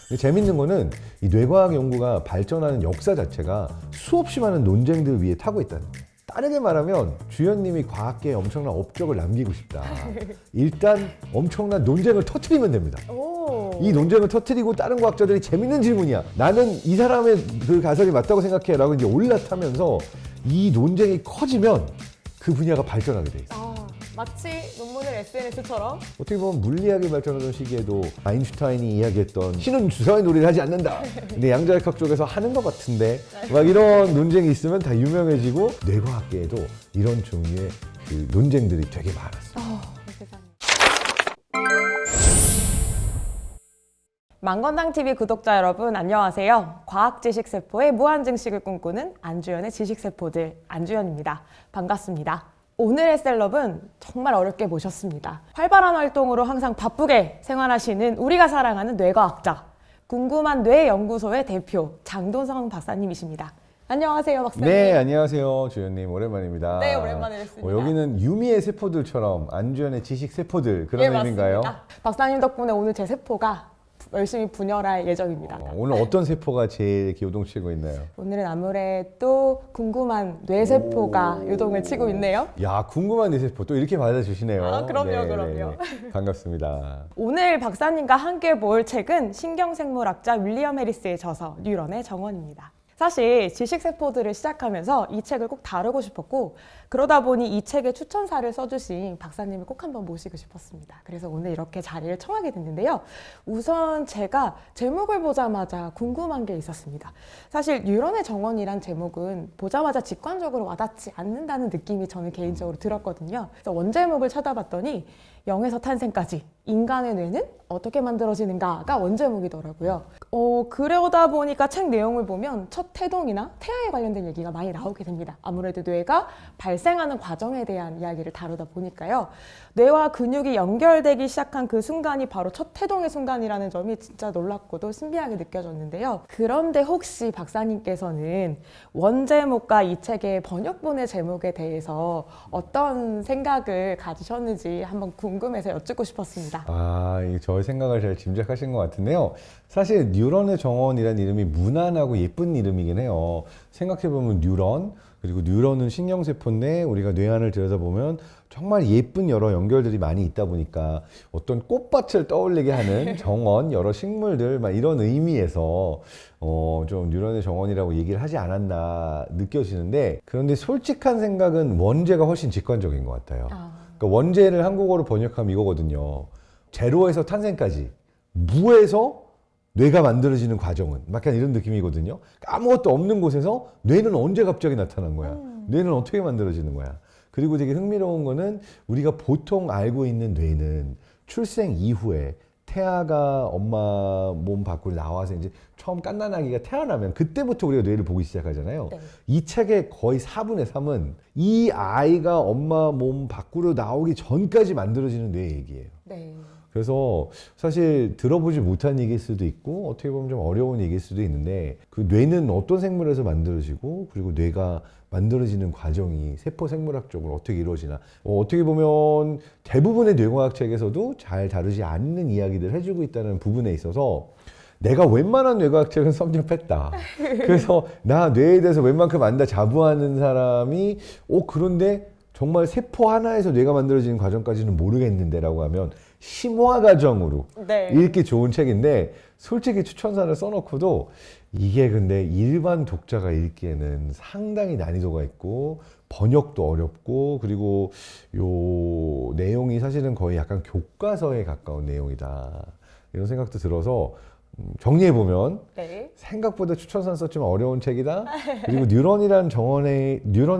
근데 재밌는 거는 이 뇌과학 연구가 발전하는 역사 자체가 수없이 많은 논쟁들 위에 타고 있다는 거예요. 빠르게 말하면 주연님이 과학계에 엄청난 업적을 남기고 싶다. 일단 엄청난 논쟁을 터뜨리면 됩니다. 이 논쟁을 터뜨리고 다른 과학자들이 재밌는 질문이야. 나는 이 사람의 그 가설이 맞다고 생각해 라고 이제 올라타면서 이 논쟁이 커지면 그 분야가 발전하게 돼 있어. 마치 논문을 SNS처럼 어떻게 보면 물리학이 발전하던 시기에도 아인슈타인이 이야기했던 신은 주사위 놀이를 하지 않는다. 근데 양자역학 쪽에서 하는 것 같은데 막 이런 논쟁이 있으면 다 유명해지고 뇌과학계에도 이런 종류의 그 논쟁들이 되게 많았어요. 세상에. 망건당TV 구독자 여러분 안녕하세요. 과학지식세포의 무한증식을 꿈꾸는 안주현의 지식세포들 안주현입니다. 반갑습니다. 오늘의 셀럽은 정말 어렵게 모셨습니다. 활발한 활동으로 항상 바쁘게 생활하시는 우리가 사랑하는 뇌과학자, 궁금한 뇌연구소의 대표 장동성 박사님이십니다. 안녕하세요, 박사님. 네, 안녕하세요. 주연님 오랜만입니다. 네, 오랜만에 뵙습니다. 여기는 유미의 세포들처럼 안주현의 지식 세포들 그런 네, 의미인가요? 맞습니다. 박사님 덕분에 오늘 제 세포가 열심히 분열할 예정입니다. 오늘 어떤 세포가 제일 요동치고 있나요? 오늘은 아무래도 궁금한 뇌세포가 요동을 치고 있네요. 야, 궁금한 내 세포 또 이렇게 받아주시네요. 아, 그럼요. 반갑습니다. 오늘 박사님과 함께 볼 책은 신경생물학자 윌리엄 해리스의 저서 뉴런의 정원입니다. 사실 지식세포들을 시작하면서 이 책을 꼭 다루고 싶었고 그러다 보니 이 책의 추천사를 써주신 박사님을 꼭 한번 모시고 싶었습니다. 그래서 오늘 이렇게 자리를 청하게 됐는데요. 우선 제가 제목을 보자마자 궁금한 게 있었습니다. 사실 뉴런의 정원이란 제목은 보자마자 직관적으로 와닿지 않는다는 느낌이 저는 개인적으로 들었거든요. 그래서 원제목을 찾아봤더니 0에서 탄생까지 인간의 뇌는 어떻게 만들어지는가가 원제목이더라고요. 그러다 보니까 책 내용을 보면 첫 태동이나 태아에 관련된 얘기가 많이 나오게 됩니다. 아무래도 뇌가 발생하는 과정에 대한 이야기를 다루다 보니까요. 뇌와 근육이 연결되기 시작한 그 순간이 바로 첫 태동의 순간이라는 점이 진짜 놀랍고도 신비하게 느껴졌는데요. 그런데 혹시 박사님께서는 원제목과 이 책의 번역본의 제목에 대해서 어떤 생각을 가지셨는지 한번 궁금해서 여쭙고 싶었습니다. 저의 생각을 잘 짐작하신 것 같은데요. 사실 뉴런의 정원이라는 이름이 무난하고 예쁜 이름이긴 해요. 생각해보면 뉴런, 그리고 뉴런은 신경세포인데 우리가 뇌 안을 들여다보면 정말 예쁜 여러 연결들이 많이 있다 보니까 어떤 꽃밭을 떠올리게 하는 정원, 여러 식물들 막 이런 의미에서 좀 뉴런의 정원이라고 얘기를 하지 않았나 느껴지는데, 그런데 솔직한 생각은 원제가 훨씬 직관적인 것 같아요. 그러니까 원제를 한국어로 번역하면 이거거든요. 제로에서 탄생까지, 무에서 뇌가 만들어지는 과정은 약간 이런 느낌이거든요. 아무것도 없는 곳에서 뇌는 언제 갑자기 나타난 거야? 뇌는 어떻게 만들어지는 거야? 그리고 되게 흥미로운 거는 우리가 보통 알고 있는 뇌는 출생 이후에 태아가 엄마 몸 밖으로 나와서 이제 처음 갓난아기가 태어나면 그때부터 우리가 뇌를 보기 시작하잖아요. 네. 이 책의 거의 4분의 3은 이 아이가 엄마 몸 밖으로 나오기 전까지 만들어지는 뇌 얘기예요. 네. 그래서 사실 들어보지 못한 얘기일 수도 있고 어떻게 보면 좀 어려운 얘기일 수도 있는데, 그 뇌는 어떤 생물에서 만들어지고 그리고 뇌가 만들어지는 과정이 세포 생물학적으로 어떻게 이루어지나, 어떻게 보면 대부분의 뇌과학 책에서도 잘 다루지 않는 이야기들을 해주고 있다는 부분에 있어서 내가 웬만한 뇌과학 책은 섭렵했다. 그래서 나 뇌에 대해서 웬만큼 안다 자부하는 사람이 그런데 정말 세포 하나에서 뇌가 만들어지는 과정까지는 모르겠는데 라고 하면 심화 과정으로 네. 읽기 좋은 책인데, 솔직히 추천사를 써놓고도 이게 근데 일반 독자가 읽기에는 상당히 난이도가 있고 번역도 어렵고, 그리고 요 내용이 사실은 거의 약간 교과서에 가까운 내용이다 이런 생각도 들어서 정리해보면 네. 생각보다 추천사 썼지만 어려운 책이다. 그리고 뉴런의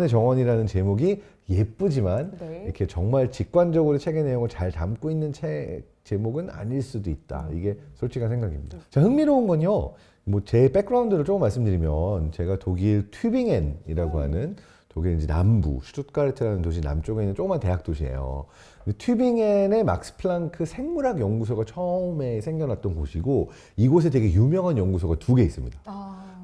정원이라는 제목이 예쁘지만 네. 이렇게 정말 직관적으로 책의 내용을 잘 담고 있는 책 제목은 아닐 수도 있다. 이게 솔직한 생각입니다. 자, 흥미로운 건요. 뭐 제 백그라운드를 조금 말씀드리면, 제가 독일 튜빙엔이라고 하는 독일 이제 남부 슈투트가르트라는 도시 남쪽에 있는 조그만 대학 도시예요. 튜빙엔의 막스 플랑크 생물학 연구소가 처음에 생겨났던 곳이고, 이곳에 되게 유명한 연구소가 2개 있습니다.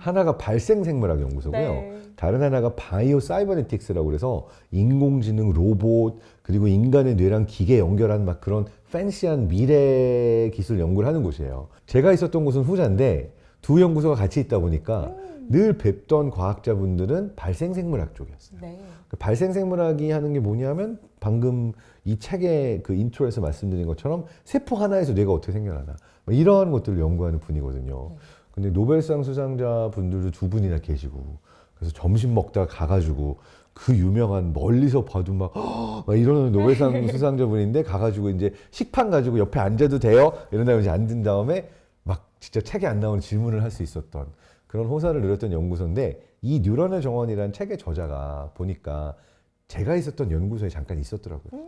하나가 발생생물학 연구소고요. 네. 다른 하나가 바이오 사이버네틱스라고 그래서 인공지능, 로봇, 그리고 인간의 뇌랑 기계 연결한 막 그런 팬시한 미래 기술 연구를 하는 곳이에요. 제가 있었던 곳은 후자인데 두 연구소가 같이 있다 보니까 늘 뵙던 과학자분들은 발생생물학 쪽이었어요. 네. 그 발생생물학이 하는 게 뭐냐면 방금 이 책의 그 인트로에서 말씀드린 것처럼 세포 하나에서 뇌가 어떻게 생겨나나 뭐 이러한 것들을 연구하는 분이거든요. 근데 노벨상 수상자 분들도 두 분이나 계시고 그래서 점심 먹다가 가가지고 그 유명한 멀리서 봐도 막 이러는 노벨상 수상자 분인데 가가지고 이제 식판 가지고 옆에 앉아도 돼요? 이런 다음에 이제 앉은 다음에 막 진짜 책에 안 나오는 질문을 할 수 있었던 그런 호사를 누렸던 연구소인데 이 뉴런의 정원이라는 책의 저자가 보니까 제가 있었던 연구소에 잠깐 있었더라고요.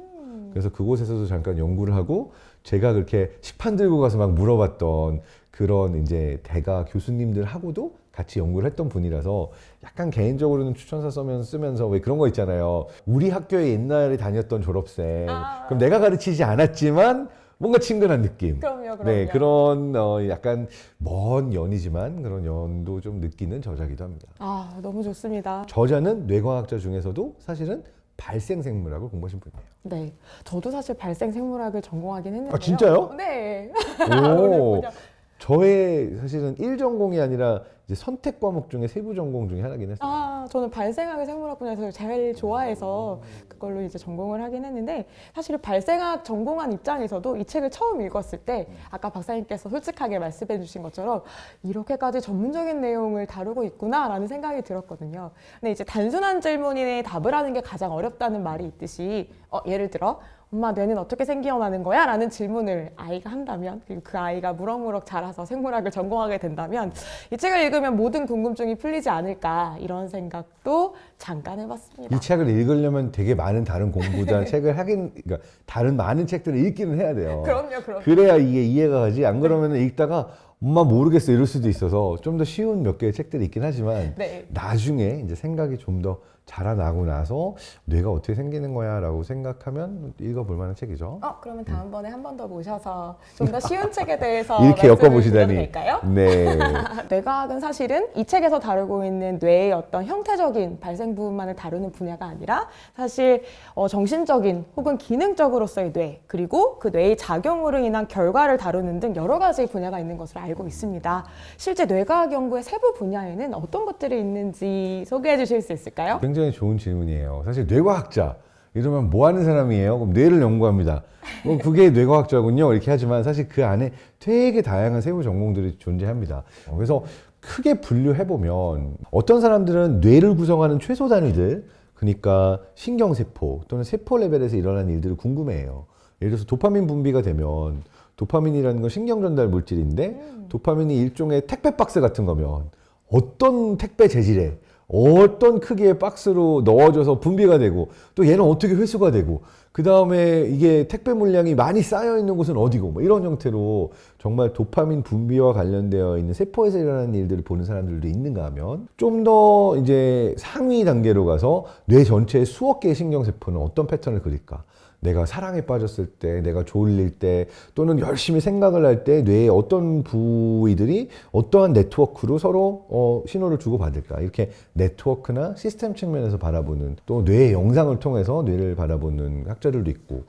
그래서 그곳에서도 잠깐 연구를 하고 제가 그렇게 식판 들고 가서 막 물어봤던 그런 이제 대가 교수님들하고도 같이 연구를 했던 분이라서 약간 개인적으로는 추천서 쓰면서 왜 그런 거 있잖아요. 우리 학교에 옛날에 다녔던 졸업생. 그럼 내가 가르치지 않았지만 뭔가 친근한 느낌. 그럼요. 네, 그런 약간 먼 연이지만 그런 연도 좀 느끼는 저자기도 합니다. 아, 너무 좋습니다. 저자는 뇌과학자 중에서도 사실은 발생생물학을 공부하신 분이에요. 네. 저도 사실 발생생물학을 전공하긴 했는데요. 아, 진짜요? 네. 오, 저의 사실은 1전공이 아니라 이제 선택 과목 중에 세부 전공 중에 하나긴 했어요. 아, 저는 발생학을 생물학 분야에서 제일 좋아해서 그걸로 이제 전공을 하긴 했는데 사실 발생학 전공한 입장에서도 이 책을 처음 읽었을 때 아까 박사님께서 솔직하게 말씀해 주신 것처럼 이렇게까지 전문적인 내용을 다루고 있구나라는 생각이 들었거든요. 근데 이제 단순한 질문에 답을 하는 게 가장 어렵다는 말이 있듯이 예를 들어 엄마 뇌는 어떻게 생겨나는 거야? 라는 질문을 아이가 한다면 그리고 그 아이가 무럭무럭 자라서 생물학을 전공하게 된다면 이 책을 읽으면 모든 궁금증이 풀리지 않을까 이런 생각도 잠깐 해봤습니다. 이 책을 읽으려면 되게 많은 다른 공부자 책을 그러니까 다른 많은 책들을 읽기는 해야 돼요. 그럼요. 그래야 이게 이해가 가지. 안 그러면 읽다가 엄마 모르겠어 이럴 수도 있어서 좀 더 쉬운 몇 개의 책들이 있긴 하지만 네. 나중에 이제 생각이 좀 더 자라나고 나서 뇌가 어떻게 생기는 거야 라고 생각하면 읽어볼 만한 책이죠. 그러면 다음번에 한 번 더 모셔서 좀 더 쉬운 책에 대해서 이렇게 말씀을 엮어보시다니. 드려도 될까요? 네. 뇌과학은 사실은 이 책에서 다루고 있는 뇌의 어떤 형태적인 발생 부분만을 다루는 분야가 아니라 사실 정신적인 혹은 기능적으로서의 뇌 그리고 그 뇌의 작용으로 인한 결과를 다루는 등 여러 가지 분야가 있는 것으로 알고 있습니다. 실제 뇌과학 연구의 세부 분야에는 어떤 것들이 있는지 소개해 주실 수 있을까요? 굉장히 좋은 질문이에요. 사실 뇌과학자 이러면 뭐 하는 사람이에요? 그럼 뇌를 연구합니다. 그게 뇌과학자군요. 이렇게 하지만 사실 그 안에 되게 다양한 세부 전공들이 존재합니다. 그래서 크게 분류해보면 어떤 사람들은 뇌를 구성하는 최소 단위들 그러니까 신경세포 또는 세포 레벨에서 일어나는 일들을 궁금해해요. 예를 들어서 도파민 분비가 되면 도파민이라는 건 신경 전달 물질인데 도파민이 일종의 택배 박스 같은 거면 어떤 택배 재질에 어떤 크기의 박스로 넣어져서 분비가 되고 또 얘는 어떻게 회수가 되고 그 다음에 이게 택배 물량이 많이 쌓여 있는 곳은 어디고 뭐 이런 형태로 정말 도파민 분비와 관련되어 있는 세포에서 일어나는 일들을 보는 사람들도 있는가 하면 좀 더 이제 상위 단계로 가서 뇌 전체의 수억 개의 신경세포는 어떤 패턴을 그릴까? 내가 사랑에 빠졌을 때, 내가 졸릴 때, 또는 열심히 생각을 할 때 뇌의 어떤 부위들이 어떠한 네트워크로 서로 신호를 주고받을까. 이렇게 네트워크나 시스템 측면에서 바라보는 또 뇌의 영상을 통해서 뇌를 바라보는 학자들도 있고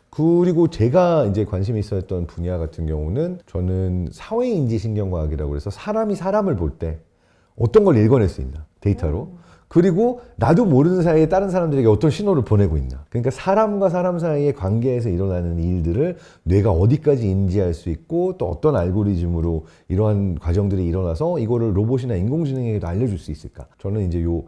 그리고 제가 이제 관심이 있었던 분야 같은 경우는 저는 사회인지 신경과학이라고 그래서 사람이 사람을 볼 때 어떤 걸 읽어낼 수 있나 데이터로 그리고 나도 모르는 사이에 다른 사람들에게 어떤 신호를 보내고 있나. 그러니까 사람과 사람 사이의 관계에서 일어나는 일들을 뇌가 어디까지 인지할 수 있고 또 어떤 알고리즘으로 이러한 과정들이 일어나서 이거를 로봇이나 인공지능에게도 알려줄 수 있을까. 저는 이제 요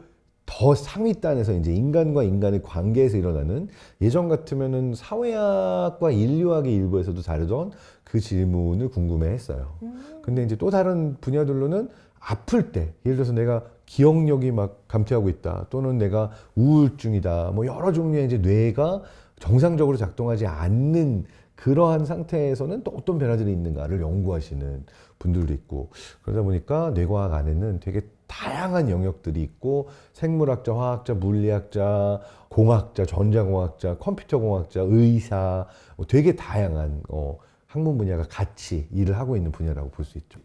더 상위단에서 이제 인간과 인간의 관계에서 일어나는 예전 같으면은 사회학과 인류학의 일부에서도 다루던 그 질문을 궁금해 했어요. 근데 이제 또 다른 분야들로는 아플 때, 예를 들어서 내가 기억력이 막 감퇴하고 있다, 또는 내가 우울증이다, 뭐 여러 종류의 이제 뇌가 정상적으로 작동하지 않는 그러한 상태에서는 또 어떤 변화들이 있는가를 연구하시는 분들도 있고 그러다 보니까 뇌과학 안에는 되게 다양한 영역들이 있고 생물학자, 화학자, 물리학자, 공학자, 전자공학자, 컴퓨터공학자, 의사 되게 다양한 학문 분야가 같이 일을 하고 있는 분야라고 볼 수 있죠.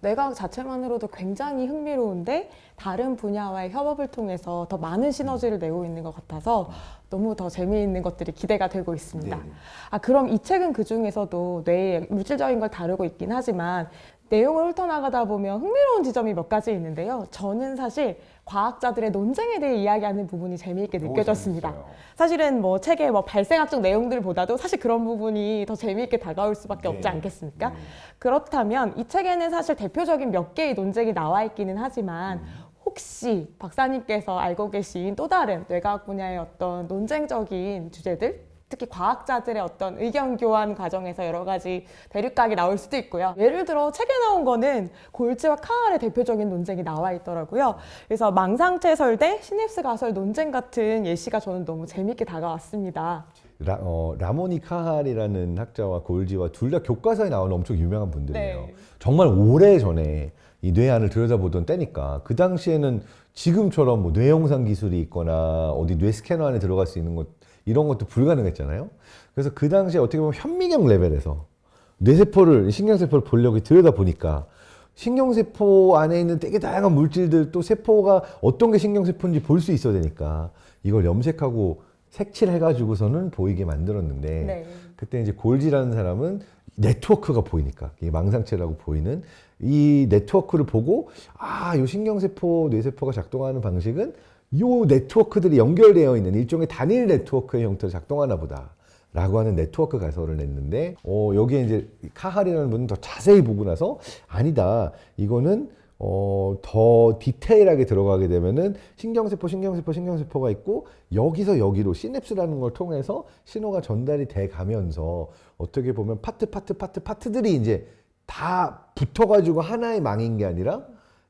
내과학 자체만으로도 굉장히 흥미로운데 다른 분야와의 협업을 통해서 더 많은 시너지를 내고 있는 것 같아서 너무 더 재미있는 것들이 기대가 되고 있습니다. 네. 그럼 이 책은 그 중에서도 뇌의 물질적인 걸 다루고 있긴 하지만 내용을 훑어나가다 보면 흥미로운 지점이 몇 가지 있는데요. 저는 사실 과학자들의 논쟁에 대해 이야기하는 부분이 재미있게 느껴졌습니다. 사실은 뭐 책의 뭐 발생학적 내용들보다도 사실 그런 부분이 더 재미있게 다가올 수밖에 없지 않겠습니까? 그렇다면 이 책에는 사실 대표적인 몇 개의 논쟁이 나와 있기는 하지만 혹시 박사님께서 알고 계신 또 다른 뇌과학 분야의 어떤 논쟁적인 주제들, 특히 과학자들의 어떤 의견 교환 과정에서 여러 가지 대립각이 나올 수도 있고요. 예를 들어 책에 나온 거는 골지와 카할의 대표적인 논쟁이 나와 있더라고요. 그래서 망상체설 대 시냅스 가설 논쟁 같은 예시가 저는 너무 재밌게 다가왔습니다. 라모니 카할이라는 학자와 골지와 둘 다 교과서에 나오는 엄청 유명한 분들이에요. 네. 정말 오래 전에 이 뇌안을 들여다보던 때니까 그 당시에는 지금처럼 뭐 뇌영상 기술이 있거나 어디 뇌 스캐너 안에 들어갈 수 있는 것 이런 것도 불가능했잖아요. 그래서 그 당시에 어떻게 보면 현미경 레벨에서 뇌세포를 신경세포를 보려고 들여다보니까 신경세포 안에 있는 되게 다양한 물질들 또 세포가 어떤 게 신경세포인지 볼 수 있어야 되니까 이걸 염색하고 색칠해가지고서는 보이게 만들었는데 네. 그때 이제 골지라는 사람은 네트워크가 보이니까 이게 망상체라고 보이는 이 네트워크를 보고 요 신경세포, 뇌세포가 작동하는 방식은 요 네트워크들이 연결되어 있는 일종의 단일 네트워크의 형태로 작동하나 보다 라고 하는 네트워크 가설을 냈는데 여기에 이제 카할이라는 분은 더 자세히 보고 나서 아니다 이거는 더 디테일하게 들어가게 되면은 신경세포가 있고 여기서 여기로 시냅스라는 걸 통해서 신호가 전달이 돼 가면서 어떻게 보면 파트들이 이제 다 붙어가지고 하나의 망인 게 아니라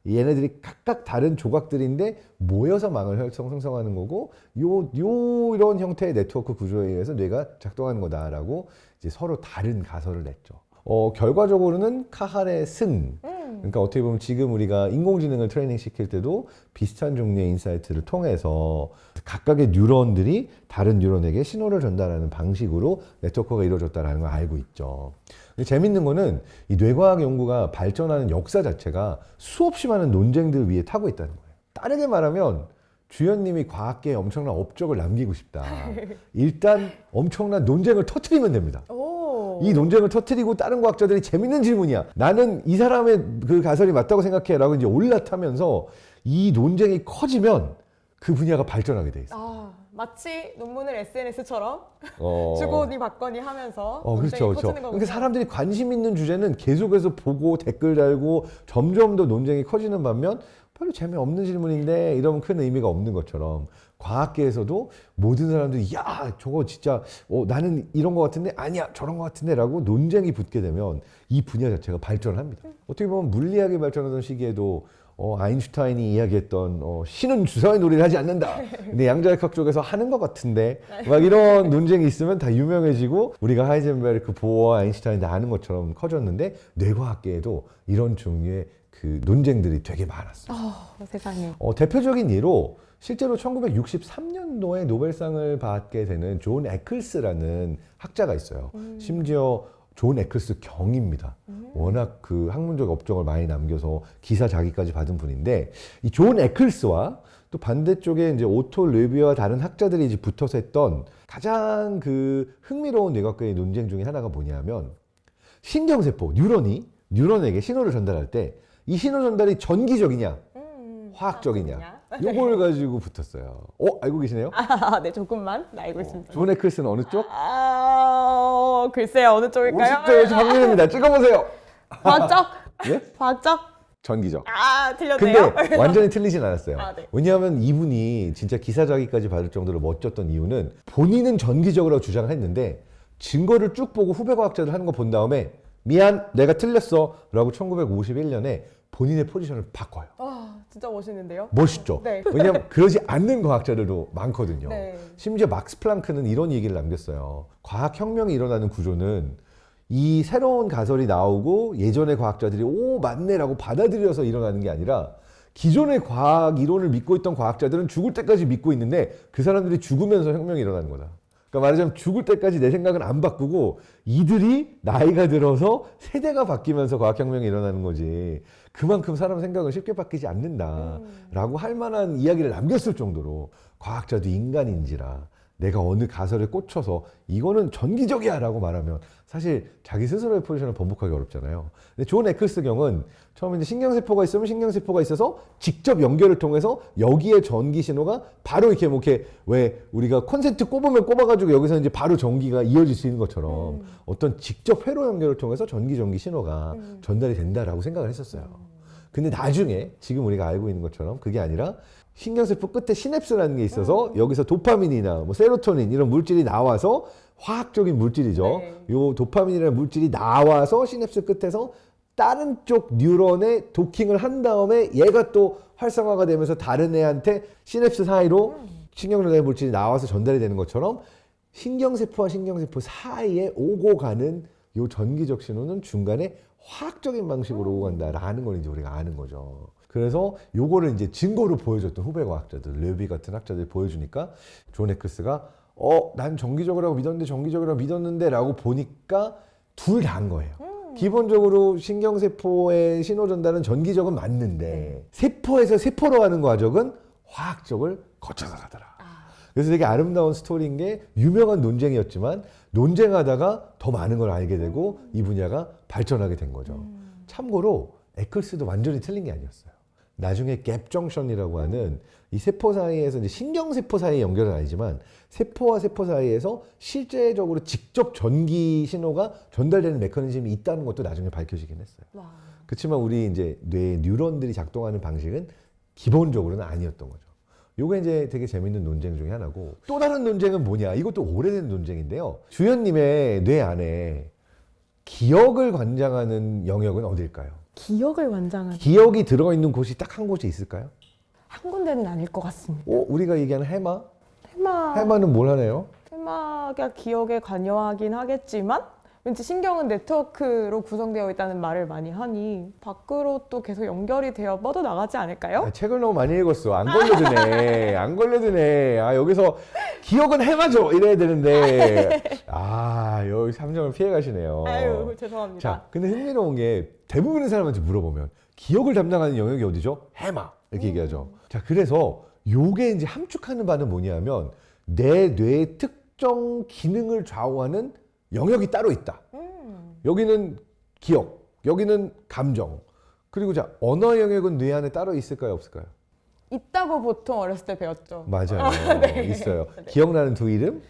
얘네들이 각각 다른 조각들인데 모여서 망을 형성하는 거고 이런 형태의 네트워크 구조에 의해서 뇌가 작동하는 거다라고 이제 서로 다른 가설을 냈죠. 결과적으로는 카할의 승. 그러니까 어떻게 보면 지금 우리가 인공지능을 트레이닝 시킬 때도 비슷한 종류의 인사이트를 통해서 각각의 뉴런들이 다른 뉴런에게 신호를 전달하는 방식으로 네트워크가 이루어졌다는 걸 알고 있죠. 근데 재밌는 거는 이 뇌과학 연구가 발전하는 역사 자체가 수없이 많은 논쟁들 위에 타고 있다는 거예요. 빠르게 말하면 주연님이 과학계에 엄청난 업적을 남기고 싶다. 일단 엄청난 논쟁을 터뜨리면 됩니다. 이 논쟁을 터뜨리고 다른 과학자들이 재밌는 질문이야. 나는 이 사람의 그 가설이 맞다고 생각해. 라고 이제 올라타면서 이 논쟁이 커지면 그 분야가 발전하게 돼 있어. 마치 논문을 SNS처럼 주거니 받거니 하면서 논쟁이 그렇죠. 커지는 거군요. 그러니까 사람들이 관심 있는 주제는 계속해서 보고 댓글 달고 점점 더 논쟁이 커지는 반면 별로 재미없는 질문인데 이러면 큰 의미가 없는 것처럼 과학계에서도 모든 사람들이 야 저거 진짜 나는 이런 거 같은데 아니야 저런 거 같은데 라고 논쟁이 붙게 되면 이 분야 자체가 발전을 합니다. 어떻게 보면 물리학이 발전하던 시기에도 아인슈타인이 이야기했던 신은 주사위 놀이를 하지 않는다. 근데 양자역학 쪽에서 하는 것 같은데 막 이런 논쟁이 있으면 다 유명해지고 우리가 하이젠베르크, 보어와 아인슈타인 다 아는 것처럼 커졌는데 뇌과학계에도 이런 종류의 그 논쟁들이 되게 많았어요. 세상에. 대표적인 예로 실제로 1963년도에 노벨상을 받게 되는 존 에클스라는 학자가 있어요. 심지어 존 에클스 경입니다. 워낙 그 학문적 업적을 많이 남겨서 기사 자기까지 받은 분인데 이 존 에클스와 또 반대쪽에 이제 오토 르비와 다른 학자들이 이제 붙어서 했던 가장 그 흥미로운 뇌과학계의 논쟁 중에 하나가 뭐냐면 신경세포, 뉴런에게 신호를 전달할 때 이 신호 전달이 전기적이냐 화학적이냐 요걸 가지고 붙었어요. 알고 계시네요? 네, 조금만 알고 있습니다. 존 에클스는 어느 쪽? 글쎄요, 어느 쪽일까요? 50대 확률입니다. 찍어보세요. 과학적? 예? 과학적? 전기적. 틀렸네요. 근데 완전히 틀리진 않았어요. 네. 왜냐하면 이분이 진짜 기사자기까지 받을 정도로 멋졌던 이유는 본인은 전기적으로 주장을 했는데 증거를 쭉 보고 후배 과학자들 하는 거 본 다음에 미안 내가 틀렸어 라고 1951년에 본인의 포지션을 바꿔요. 진짜 멋있는데요? 멋있죠? 네. 왜냐하면 그러지 않는 과학자들도 많거든요. 네. 심지어 막스 플랑크는 이런 얘기를 남겼어요. 과학혁명이 일어나는 구조는 이 새로운 가설이 나오고 예전의 과학자들이 맞네라고 받아들여서 일어나는 게 아니라 기존의 과학 이론을 믿고 있던 과학자들은 죽을 때까지 믿고 있는데 그 사람들이 죽으면서 혁명이 일어나는 거다. 그러니까 말하자면 죽을 때까지 내 생각은 안 바꾸고 이들이 나이가 들어서 세대가 바뀌면서 과학혁명이 일어나는 거지. 그만큼 사람 생각은 쉽게 바뀌지 않는다라고 할 만한 이야기를 남겼을 정도로 과학자도 인간인지라 내가 어느 가설에 꽂혀서 이거는 전기적이야 라고 말하면 사실 자기 스스로의 포지션을 번복하기 어렵잖아요. 근데 존 에클스 경은 처음에 이제 신경세포가 있으면 신경세포가 있어서 직접 연결을 통해서 여기에 전기 신호가 바로 이렇게 뭐 이렇게 왜 우리가 콘센트 꼽으면 꼽아가지고 여기서 이제 바로 전기가 이어질 수 있는 것처럼 어떤 직접 회로 연결을 통해서 전기 신호가 전달이 된다라고 생각을 했었어요. 근데 나중에 지금 우리가 알고 있는 것처럼 그게 아니라 신경세포 끝에 시냅스라는 게 있어서 여기서 도파민이나 뭐 세로토닌 이런 물질이 나와서 화학적인 물질이죠. 네. 요 도파민이라는 물질이 나와서 시냅스 끝에서 다른 쪽 뉴런에 도킹을 한 다음에 얘가 또 활성화가 되면서 다른 애한테 시냅스 사이로 신경전달 물질이 나와서 전달이 되는 것처럼 신경세포와 신경세포 사이에 오고 가는 요 전기적 신호는 중간에 화학적인 방식으로 오고 간다라는 걸 이제 우리가 아는 거죠. 그래서 요거를 이제 증거로 보여줬던 후배 과학자들, 레비 같은 학자들이 보여주니까 존 에클스가 난 정기적이라고 믿었는데 라고 보니까 둘 다인 거예요. 기본적으로 신경세포의 신호 전달은 전기적은 맞는데 세포에서 세포로 가는 과정은 화학적을 거쳐서 가더라. 그래서 되게 아름다운 스토리인 게 유명한 논쟁이었지만 논쟁하다가 더 많은 걸 알게 되고 이 분야가 발전하게 된 거죠. 참고로 에클스도 완전히 틀린 게 아니었어요. 나중에 갭 정션이라고 하는 이 세포 사이에서 이제 신경세포 사이의 연결은 아니지만 세포와 세포 사이에서 실제적으로 직접 전기 신호가 전달되는 메커니즘이 있다는 것도 나중에 밝혀지긴 했어요. 와. 그렇지만 우리 이제 뇌의 뉴런들이 작동하는 방식은 기본적으로는 아니었던 거죠. 요게 이제 되게 재밌는 논쟁 중에 하나고 또 다른 논쟁은 뭐냐? 이것도 오래된 논쟁인데요. 주연님의 뇌 안에 기억을 관장하는 영역은 어딜까요? 기억을 완장하는 기억이 들어있는 곳이 딱 한 곳이 있을까요? 한 군데는 아닐 것 같습니다. 우리가 얘기하는 해마? 해마, 해마는 뭘 하네요? 해마가 기억에 관여하긴 하겠지만 왠지 신경은 네트워크로 구성되어 있다는 말을 많이 하니 밖으로 또 계속 연결이 되어 뻗어 나가지 않을까요? 책을 너무 많이 읽었어. 안 걸려드네. 안 걸려드네. 여기서 기억은 해마죠. 이래야 되는데. 여기 3점을 피해 가시네요. 아유, 죄송합니다. 자, 근데 흥미로운 게 대부분의 사람한테 물어보면 기억을 담당하는 영역이 어디죠? 해마. 이렇게 얘기하죠. 자, 그래서 요게 이제 함축하는 바는 뭐냐면 내 뇌의 특정 기능을 좌우하는 영역이 따로 있다. 여기는 기억, 여기는 감정. 그리고 자, 언어 영역은 뇌 안에 따로 있을까요, 없을까요? 있다고 보통 어렸을 때 배웠죠. 맞아요. 네. 있어요. 네. 기억나는 두 이름?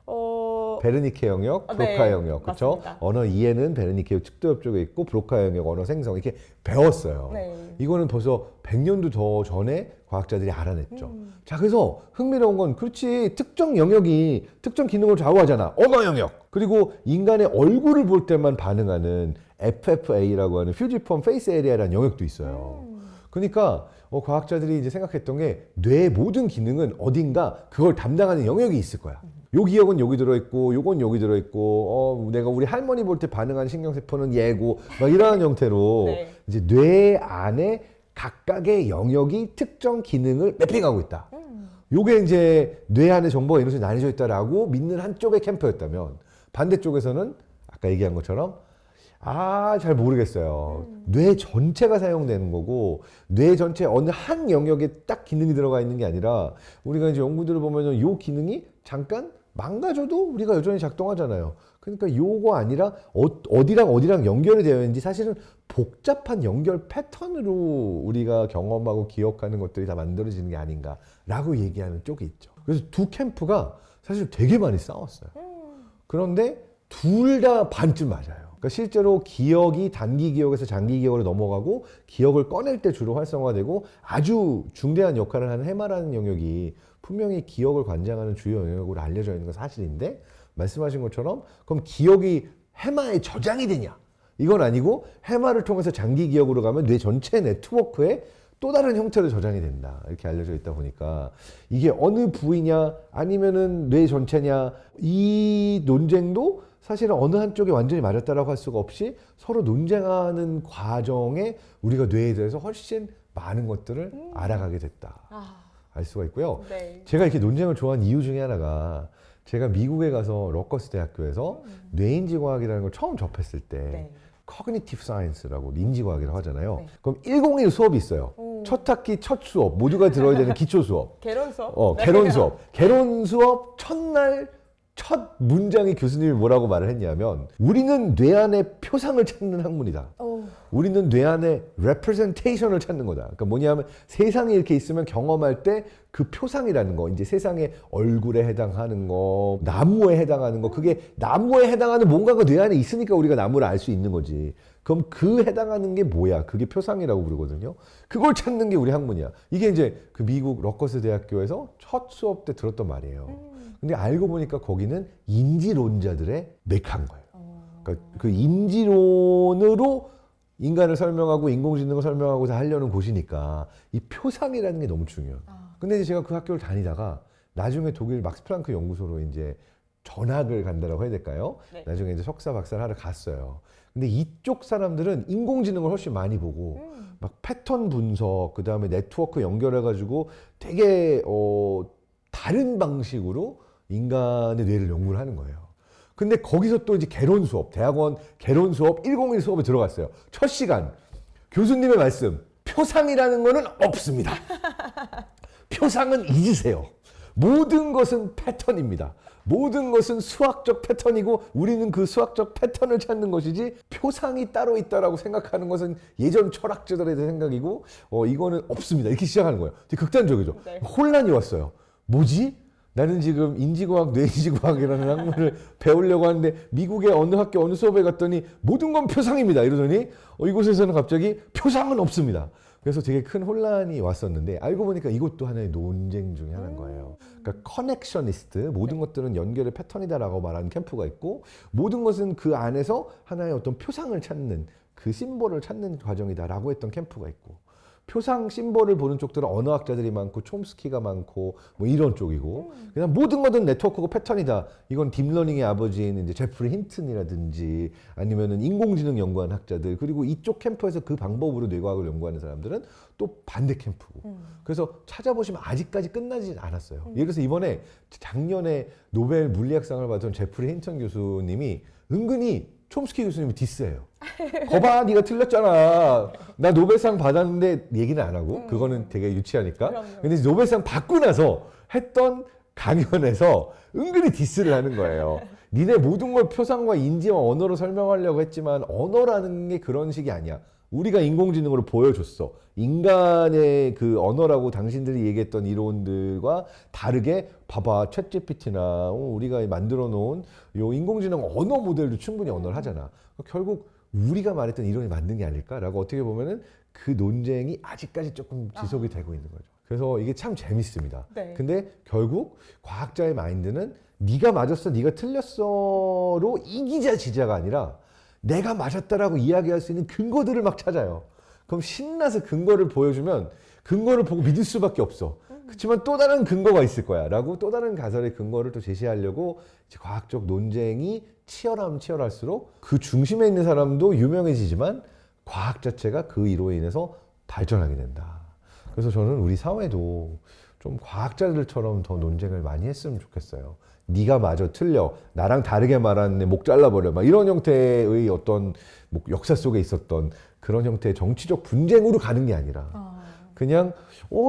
어, 베르니케 영역, 브로카 네, 영역. 그렇죠? 맞습니다. 언어 이해는 베르니케 측도엽 쪽에 있고 브로카 영역, 언어 생성 이렇게 배웠어요. 네. 이거는 벌써 100년도 더 전에 과학자들이 알아냈죠. 자, 그래서 흥미로운 건 그렇지 특정 영역이 특정 기능을 좌우하잖아. 언어 영역. 그리고 인간의 얼굴을 볼 때만 반응하는 FFA라고 하는 퓨지폼 페이스 에리아라는 영역도 있어요. 그러니까 과학자들이 이제 생각했던 게 뇌의 모든 기능은 어딘가 그걸 담당하는 영역이 있을 거야. 요 기억은 여기 들어있고 요건 여기 들어있고 내가 우리 할머니 볼 때 반응하는 신경세포는 얘고 막 이러한 형태로 네. 이제 뇌 안에 각각의 영역이 특정 기능을 매핑하고 있다. 요게 이제 뇌 안에 정보가 이런 식으로 나뉘어져 있다라고 믿는 한쪽의 캠프였다면 반대쪽에서는 아까 얘기한 것처럼 잘 모르겠어요. 뇌 전체가 사용되는 거고 뇌 전체 어느 한 영역에 딱 기능이 들어가 있는 게 아니라 우리가 이제 연구들을 보면은 요 기능이 잠깐 망가져도 우리가 여전히 작동하잖아요. 그러니까 요거 아니라 어디랑 연결이 되어 있는지 사실은 복잡한 연결 패턴으로 우리가 경험하고 기억하는 것들이 다 만들어지는 게 아닌가라고 얘기하는 쪽이 있죠. 그래서 두 캠프가 사실 되게 많이 싸웠어요. 그런데 둘 다 반쯤 맞아요. 그러니까 실제로 기억이 단기 기억에서 장기 기억으로 넘어가고 기억을 꺼낼 때 주로 활성화되고 아주 중대한 역할을 하는 해마라는 영역이 분명히 기억을 관장하는 주요 영역으로 알려져 있는 건 사실인데 말씀하신 것처럼 그럼 기억이 해마에 저장이 되냐? 이건 아니고 해마를 통해서 장기 기억으로 가면 뇌 전체 네트워크에 또 다른 형태로 저장이 된다. 이렇게 알려져 있다 보니까 이게 어느 부위냐 아니면은 뇌 전체냐 이 논쟁도 사실은 어느 한쪽이 완전히 맞았다라고 할 수가 없이 서로 논쟁하는 과정에 우리가 뇌에 대해서 훨씬 많은 것들을 알아가게 됐다. 알 수가 있고요. 네. 제가 이렇게 논쟁을 좋아하는 이유 중에 하나가 제가 미국에 가서 러커스 대학교에서 뇌인지과학이라는 걸 처음 접했을 때 네. Cognitive Science라고 인지과학이라고 하잖아요. 네. 그럼 101 수업이 있어요. 첫 학기 첫 수업 모두가 들어야 되는 기초 수업. 개론 수업? 개론 수업. 개론 수업 첫날 첫 문장이 교수님이 뭐라고 말을 했냐면 우리는 뇌 안에 표상을 찾는 학문이다. 우리는 뇌 안에 representation을 찾는 거다. 그러니까 뭐냐면 세상에 이렇게 있으면 경험할 때 그 표상이라는 거, 이제 세상에 얼굴에 해당하는 거, 나무에 해당하는 거, 그게 나무에 해당하는 뭔가가 뇌 안에 있으니까 우리가 나무를 알 수 있는 거지. 그럼 그 해당하는 게 뭐야? 그게 표상이라고 부르거든요. 그걸 찾는 게 우리 학문이야. 이게 이제 그 미국 러커스 대학교에서 첫 수업 때 들었던 말이에요. 근데 알고 보니까 거기는 인지론자들의 메카인 거예요. 그러니까 그 인지론으로 인간을 설명하고 인공지능을 설명하고 다 하려는 곳이니까 이 표상이라는 게 너무 중요해요. 근데 이제 제가 그 학교를 다니다가 나중에 독일 막스 플랑크 연구소로 이제 전학을 간다라고 해야 될까요? 네. 나중에 이제 석사 박사를 하러 갔어요. 근데 이쪽 사람들은 인공지능을 훨씬 많이 보고 막 패턴 분석, 그 다음에 네트워크 연결해가지고 되게 다른 방식으로 인간의 뇌를 연구를 하는 거예요. 근데 거기서 또 이제 개론 수업, 대학원 개론 수업 101 수업에 들어갔어요. 첫 시간 교수님의 말씀, 표상이라는 거는 없습니다. 표상은 잊으세요. 모든 것은 패턴입니다. 모든 것은 수학적 패턴이고 우리는 그 수학적 패턴을 찾는 것이지 표상이 따로 있다라고 생각하는 것은 예전 철학자들의 생각이고 이거는 없습니다. 이렇게 시작하는 거예요. 되게 극단적이죠. 네. 혼란이 왔어요. 뭐지? 나는 지금 인지과학, 뇌인지과학이라는 학문을 배우려고 하는데 미국의 어느 학교 어느 수업에 갔더니 모든 건 표상입니다. 이러더니 이곳에서는 갑자기 표상은 없습니다. 그래서 되게 큰 혼란이 왔었는데 알고 보니까 이것도 하나의 논쟁 중에 하나인 거예요. 그러니까 커넥셔니스트, 모든 것들은 연결의 패턴이다라고 말하는 캠프가 있고 모든 것은 그 안에서 하나의 어떤 표상을 찾는 그 심볼을 찾는 과정이다라고 했던 캠프가 있고 표상 심볼을 보는 쪽들은 언어학자들이 많고 촘스키가 많고 뭐 이런 쪽이고 그냥 모든 것은 네트워크고 패턴이다. 이건 딥러닝의 아버지인 이제 제프리 힌튼이라든지 아니면은 인공지능 연구하는 학자들 그리고 이쪽 캠프에서 그 방법으로 뇌과학을 연구하는 사람들은 또 반대 캠프고 그래서 찾아보시면 아직까지 끝나지 않았어요. 예를 들어서 이번에 작년에 노벨 물리학상을 받은 제프리 힌튼 교수님이 은근히 촘스키 교수님이 디스해요. 거봐, 네가 틀렸잖아. 나 노벨상 받았는데 얘기는 안 하고 그거는 되게 유치하니까. 그럼요. 근데 노벨상 받고 나서 했던 강연에서 은근히 디스를 하는 거예요. 니네 모든 걸 표상과 인지와 언어로 설명하려고 했지만 언어라는 게 그런 식이 아니야. 우리가 인공지능으로 보여줬어. 인간의 그 언어라고 당신들이 얘기했던 이론들과 다르게 봐봐 챗GPT나 우리가 만들어 놓은 요 인공지능 언어 모델도 충분히 언어를 하잖아. 결국 우리가 말했던 이론이 맞는 게 아닐까라고 어떻게 보면은 그 논쟁이 아직까지 조금 지속이 되고 있는 거죠. 그래서 이게 참 재밌습니다. 네. 근데 결국 과학자의 마인드는 네가 맞았어, 네가 틀렸어로 이기자 지자가 아니라 내가 맞았다라고 이야기할 수 있는 근거들을 막 찾아요. 그럼 신나서 근거를 보여주면 근거를 보고 믿을 수밖에 없어. 그렇지만 또 다른 근거가 있을 거야 라고 또 다른 가설의 근거를 또 제시하려고 이제 과학적 논쟁이 치열하면 치열할수록 그 중심에 있는 사람도 유명해지지만 과학 자체가 그 이로 인해서 발전하게 된다. 그래서 저는 우리 사회도 좀 과학자들처럼 더 논쟁을 많이 했으면 좋겠어요. 네가 맞아 틀려 나랑 다르게 말하는데 목 잘라버려 막 이런 형태의 어떤 뭐 역사 속에 있었던 그런 형태의 정치적 분쟁으로 가는 게 아니라 그냥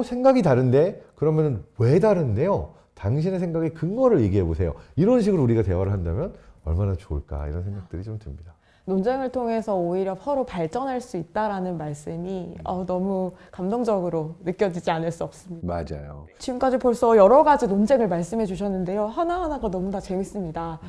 생각이 다른데 그러면 왜 다른데요? 당신의 생각의 근거를 얘기해 보세요. 이런 식으로 우리가 대화를 한다면 얼마나 좋을까 이런 생각들이 좀 듭니다. 논쟁을 통해서 오히려 서로 발전할 수 있다라는 말씀이 너무 감동적으로 느껴지지 않을 수 없습니다. 맞아요. 지금까지 벌써 여러 가지 논쟁을 말씀해 주셨는데요. 하나하나가 너무 다 재밌습니다.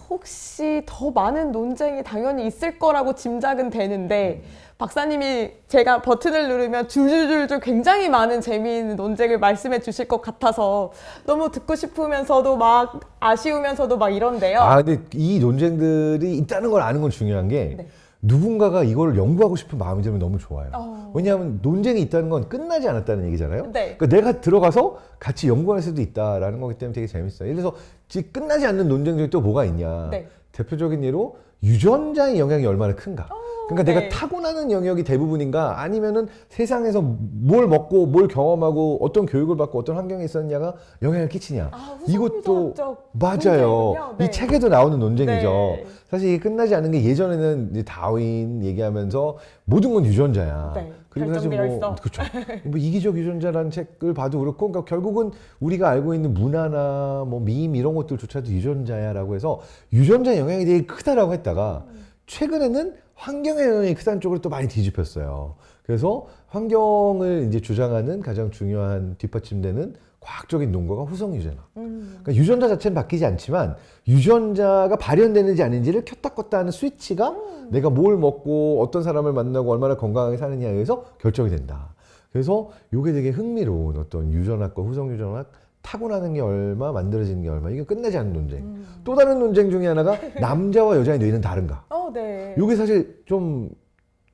혹시 더 많은 논쟁이 당연히 있을 거라고 짐작은 되는데 박사님이 제가 버튼을 누르면 줄줄줄줄 굉장히 많은 재미있는 논쟁을 말씀해 주실 것 같아서 너무 듣고 싶으면서도 막 아쉬우면서도 막 이런데요. 근데 이 논쟁들이 있다는 걸 아는 건 중요한 게 네. 누군가가 이걸 연구하고 싶은 마음이 들면 너무 좋아요. 왜냐하면 논쟁이 있다는 건 끝나지 않았다는 얘기잖아요. 네. 그러니까 내가 들어가서 같이 연구할 수도 있다라는 거기 때문에 되게 재밌어요. 예를 들어서 지금 끝나지 않는 논쟁 중에 또 뭐가 있냐. 네. 대표적인 예로 유전자의 영향이 얼마나 큰가. 그러니까 내가 네. 타고나는 영역이 대부분인가 아니면은 세상에서 뭘 먹고 뭘 경험하고 어떤 교육을 받고 어떤 환경에 있었냐가 영향을 끼치냐. 이것도 맞아요. 네. 이 책에도 나오는 논쟁이죠. 네. 사실 이게 끝나지 않은 게 예전에는 이제 다윈 얘기하면서 모든 건 유전자야. 네. 그리고 사실 결정되어 있어. 그렇죠. 뭐 이기적 유전자라는 책을 봐도 그렇고, 그러니까 결국은 우리가 알고 있는 문화나 뭐 밈 이런 것들조차도 유전자야라고 해서 유전자 영향이 되게 크다라고 했다가 최근에는 환경의 영향이 크다는 쪽으로 또 많이 뒤집혔어요. 그래서 환경을 이제 주장하는 가장 중요한 뒷받침되는 과학적인 논거가 후성 유전학. 그러니까 유전자 자체는 바뀌지 않지만 유전자가 발현되는지 아닌지를 켰다 껐다 하는 스위치가 내가 뭘 먹고 어떤 사람을 만나고 얼마나 건강하게 사느냐에 의해서 결정이 된다. 그래서 이게 되게 흥미로운 어떤 유전학과 후성 유전학, 타고나는 게 얼마, 만들어지는 게 얼마, 이게 끝나지 않는 논쟁. 또 다른 논쟁 중에 하나가 남자와 여자의 뇌는 다른가. 네. 이게 사실 좀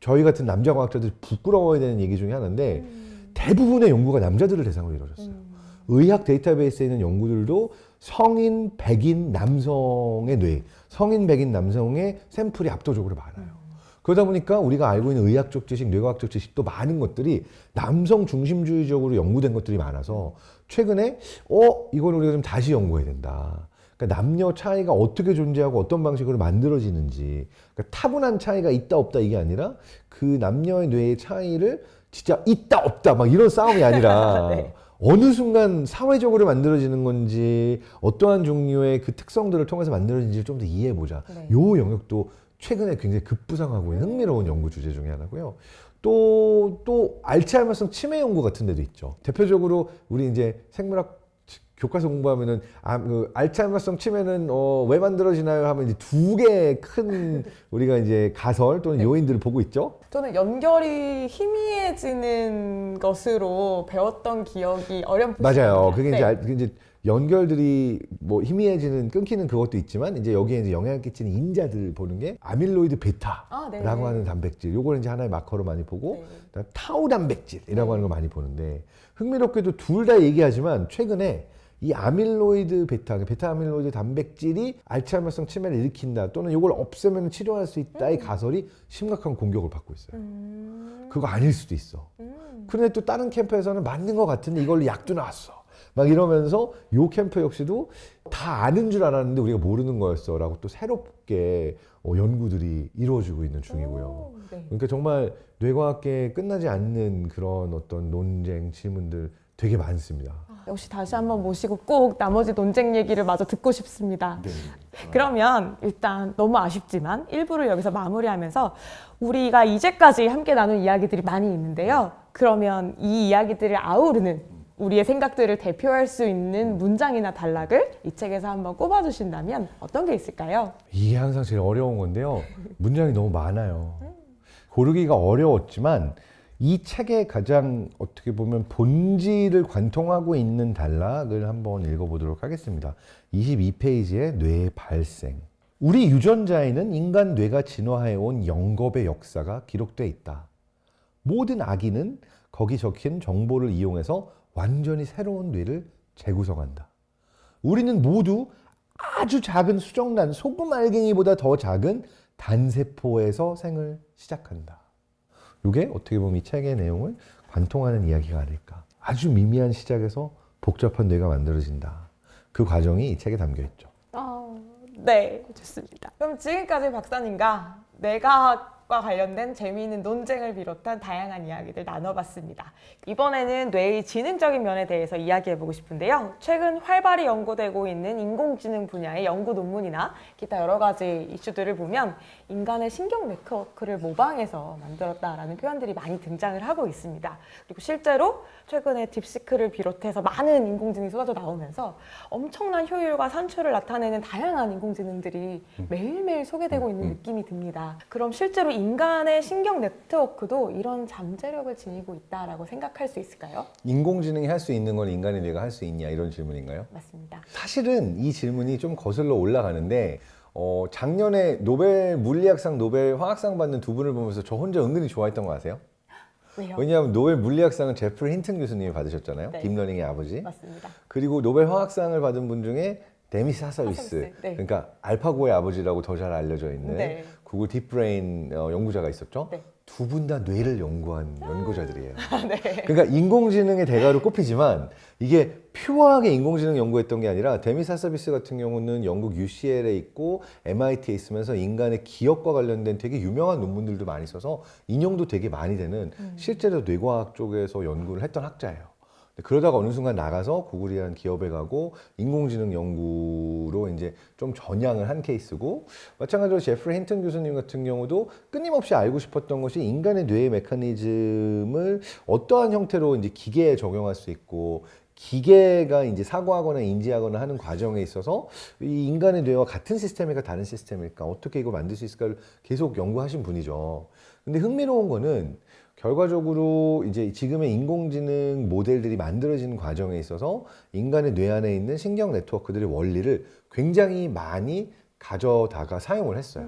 저희 같은 남자 과학자들이 부끄러워야 되는 얘기 중에 하나인데 대부분의 연구가 남자들을 대상으로 이루어졌어요. 의학 데이터베이스에 있는 연구들도 성인 백인 남성의 뇌, 성인 백인 남성의 샘플이 압도적으로 많아요. 그러다 보니까 우리가 알고 있는 의학적 지식, 뇌과학적 지식도 많은 것들이 남성 중심주의적으로 연구된 것들이 많아서 최근에 이걸 우리가 좀 다시 연구해야 된다. 그러니까 남녀 차이가 어떻게 존재하고 어떤 방식으로 만들어지는지, 그러니까 타고난 차이가 있다 없다 이게 아니라 그 남녀의 뇌의 차이를 진짜 있다 없다 막 이런 싸움이 아니라 네. 어느 순간 사회적으로 만들어지는 건지 어떠한 종류의 그 특성들을 통해서 만들어진지를 좀 더 이해해보자. 네. 요 영역도 최근에 굉장히 급부상하고 있는 흥미로운 연구 주제 중에 하나고요. 또 알츠하이머성 치매 연구 같은 데도 있죠. 대표적으로 우리 이제 생물학 교과서 공부하면은 그 알츠하이머성 치매는 왜 만들어지나요 하면 이제 두 개의 큰 우리가 이제 가설 또는 요인들을 보고 있죠. 저는 연결이 희미해지는 것으로 배웠던 기억이 어렴풋이 맞아요. 납니다. 그게 네. 이제 그게 이제 연결들이 뭐 희미해지는 끊기는 그것도 있지만 이제 여기에 이제 영향을 끼치는 인자들 보는 게 아밀로이드 베타라고 네. 하는 단백질. 요거는 이제 하나의 마커로 많이 보고 네. 그다음 타우 단백질이라고 네. 하는 걸 많이 보는데 흥미롭게도 둘 다 얘기하지만 최근에 이 아밀로이드 베타 아밀로이드 단백질이 알츠하이머성 치매를 일으킨다 또는 이걸 없애면 치료할 수 있다의 가설이 심각한 공격을 받고 있어요. 그거 아닐 수도 있어. 그런데 또 다른 캠프에서는 맞는 것 같은데 이걸로 약도 나왔어. 막 이러면서 요 캠프 역시도 다 아는 줄 알았는데 우리가 모르는 거였어 라고 또 새롭게 연구들이 이루어지고 있는 중이고요. 네. 그러니까 정말 뇌과학계에 끝나지 않는 그런 어떤 논쟁, 질문들 되게 많습니다. 역시 다시 한번 모시고 꼭 나머지 논쟁 얘기를 마저 듣고 싶습니다. 네. 그러면 일단 너무 아쉽지만 1부를 여기서 마무리하면서 우리가 이제까지 함께 나눈 이야기들이 많이 있는데요. 그러면 이 이야기들을 아우르는 우리의 생각들을 대표할 수 있는 문장이나 단락을 이 책에서 한번 꼽아주신다면 어떤 게 있을까요? 이게 항상 제일 어려운 건데요. 문장이 너무 많아요. 고르기가 어려웠지만 이 책의 가장 어떻게 보면 본질을 관통하고 있는 단락을 한번 읽어보도록 하겠습니다. 22페이지의 뇌의 발생. 우리 유전자에는 인간 뇌가 진화해온 영겁의 역사가 기록되어 있다. 모든 아기는 거기 적힌 정보를 이용해서 완전히 새로운 뇌를 재구성한다. 우리는 모두 아주 작은 수정란, 소금 알갱이보다 더 작은 단세포에서 생을 시작한다. 이게 어떻게 보면 이 책의 내용을 관통하는 이야기가 아닐까. 아주 미미한 시작에서 복잡한 뇌가 만들어진다. 그 과정이 이 책에 담겨 있죠. 네, 좋습니다. 그럼 지금까지 박사님과 뇌과학과 관련된 재미있는 논쟁을 비롯한 다양한 이야기들 나눠봤습니다. 이번에는 뇌의 지능적인 면에 대해서 이야기해보고 싶은데요. 최근 활발히 연구되고 있는 인공지능 분야의 연구 논문이나 기타 여러 가지 이슈들을 보면 인간의 신경 네트워크를 모방해서 만들었다라는 표현들이 많이 등장을 하고 있습니다. 그리고 실제로 최근에 딥시크를 비롯해서 많은 인공지능이 쏟아져 나오면서 엄청난 효율과 산출을 나타내는 다양한 인공지능들이 매일매일 소개되고 있는 느낌이 듭니다. 그럼 실제로 인간의 신경 네트워크도 이런 잠재력을 지니고 있다라고 생각할 수 있을까요? 인공지능이 할 수 있는 건 인간의 뇌가 할 수 있냐 이런 질문인가요? 맞습니다. 사실은 이 질문이 좀 거슬러 올라가는데 작년에 노벨 물리학상, 노벨 화학상 받는 두 분을 보면서 저 혼자 은근히 좋아했던 거 아세요? 왜요? 왜냐하면 노벨 물리학상은 제프리 힌튼 교수님이 받으셨잖아요. 네. 딥러닝의 아버지. 맞습니다. 그리고 노벨 화학상을 받은 분 중에 데미스 하서비스. 하서비스, 네. 그러니까 알파고의 아버지라고 더 잘 알려져 있는 네. 구글 딥브레인 연구자가 있었죠. 네. 두 분 다 뇌를 연구한 연구자들이에요. 네. 그러니까 인공지능의 대가로 꼽히지만 이게 퓨어하게 인공지능 연구했던 게 아니라 데미 사서비스 같은 경우는 영국 UCL에 있고 MIT에 있으면서 인간의 기억과 관련된 되게 유명한 논문들도 많이 써서 인용도 되게 많이 되는 실제로 뇌과학 쪽에서 연구를 했던 학자예요. 그러다가 어느 순간 나가서 구글이라는 기업에 가고 인공지능 연구로 이제 좀 전향을 한 케이스고, 마찬가지로 제프리 힌튼 교수님 같은 경우도 끊임없이 알고 싶었던 것이 인간의 뇌의 메커니즘을 어떠한 형태로 이제 기계에 적용할 수 있고, 기계가 이제 사고하거나 인지하거나 하는 과정에 있어서 이 인간의 뇌와 같은 시스템일까 다른 시스템일까 어떻게 이걸 만들 수 있을까를 계속 연구하신 분이죠. 근데 흥미로운 거는 결과적으로 이제 지금의 인공지능 모델들이 만들어지는 과정에 있어서 인간의 뇌 안에 있는 신경 네트워크들의 원리를 굉장히 많이 가져다가 사용을 했어요.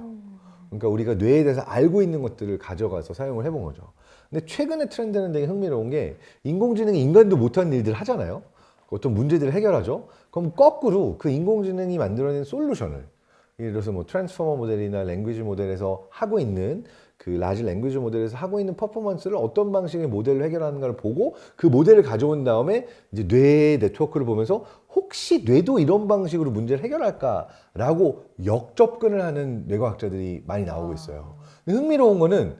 그러니까 우리가 뇌에 대해서 알고 있는 것들을 가져가서 사용을 해본 거죠. 근데 최근의 트렌드는 되게 흥미로운 게 인공지능이 인간도 못한 일들을 하잖아요. 어떤 문제들을 해결하죠. 그럼 거꾸로 그 인공지능이 만들어낸 솔루션을, 예를 들어서 뭐 트랜스포머 모델이나 랭귀지 모델에서 하고 있는 그 라지 랭귀지 모델에서 하고 있는 퍼포먼스를 어떤 방식의 모델로 해결하는가를 보고 그 모델을 가져온 다음에 이제 뇌 네트워크를 보면서 혹시 뇌도 이런 방식으로 문제를 해결할까라고 역접근을 하는 뇌과학자들이 많이 나오고 있어요. 근데 흥미로운 거는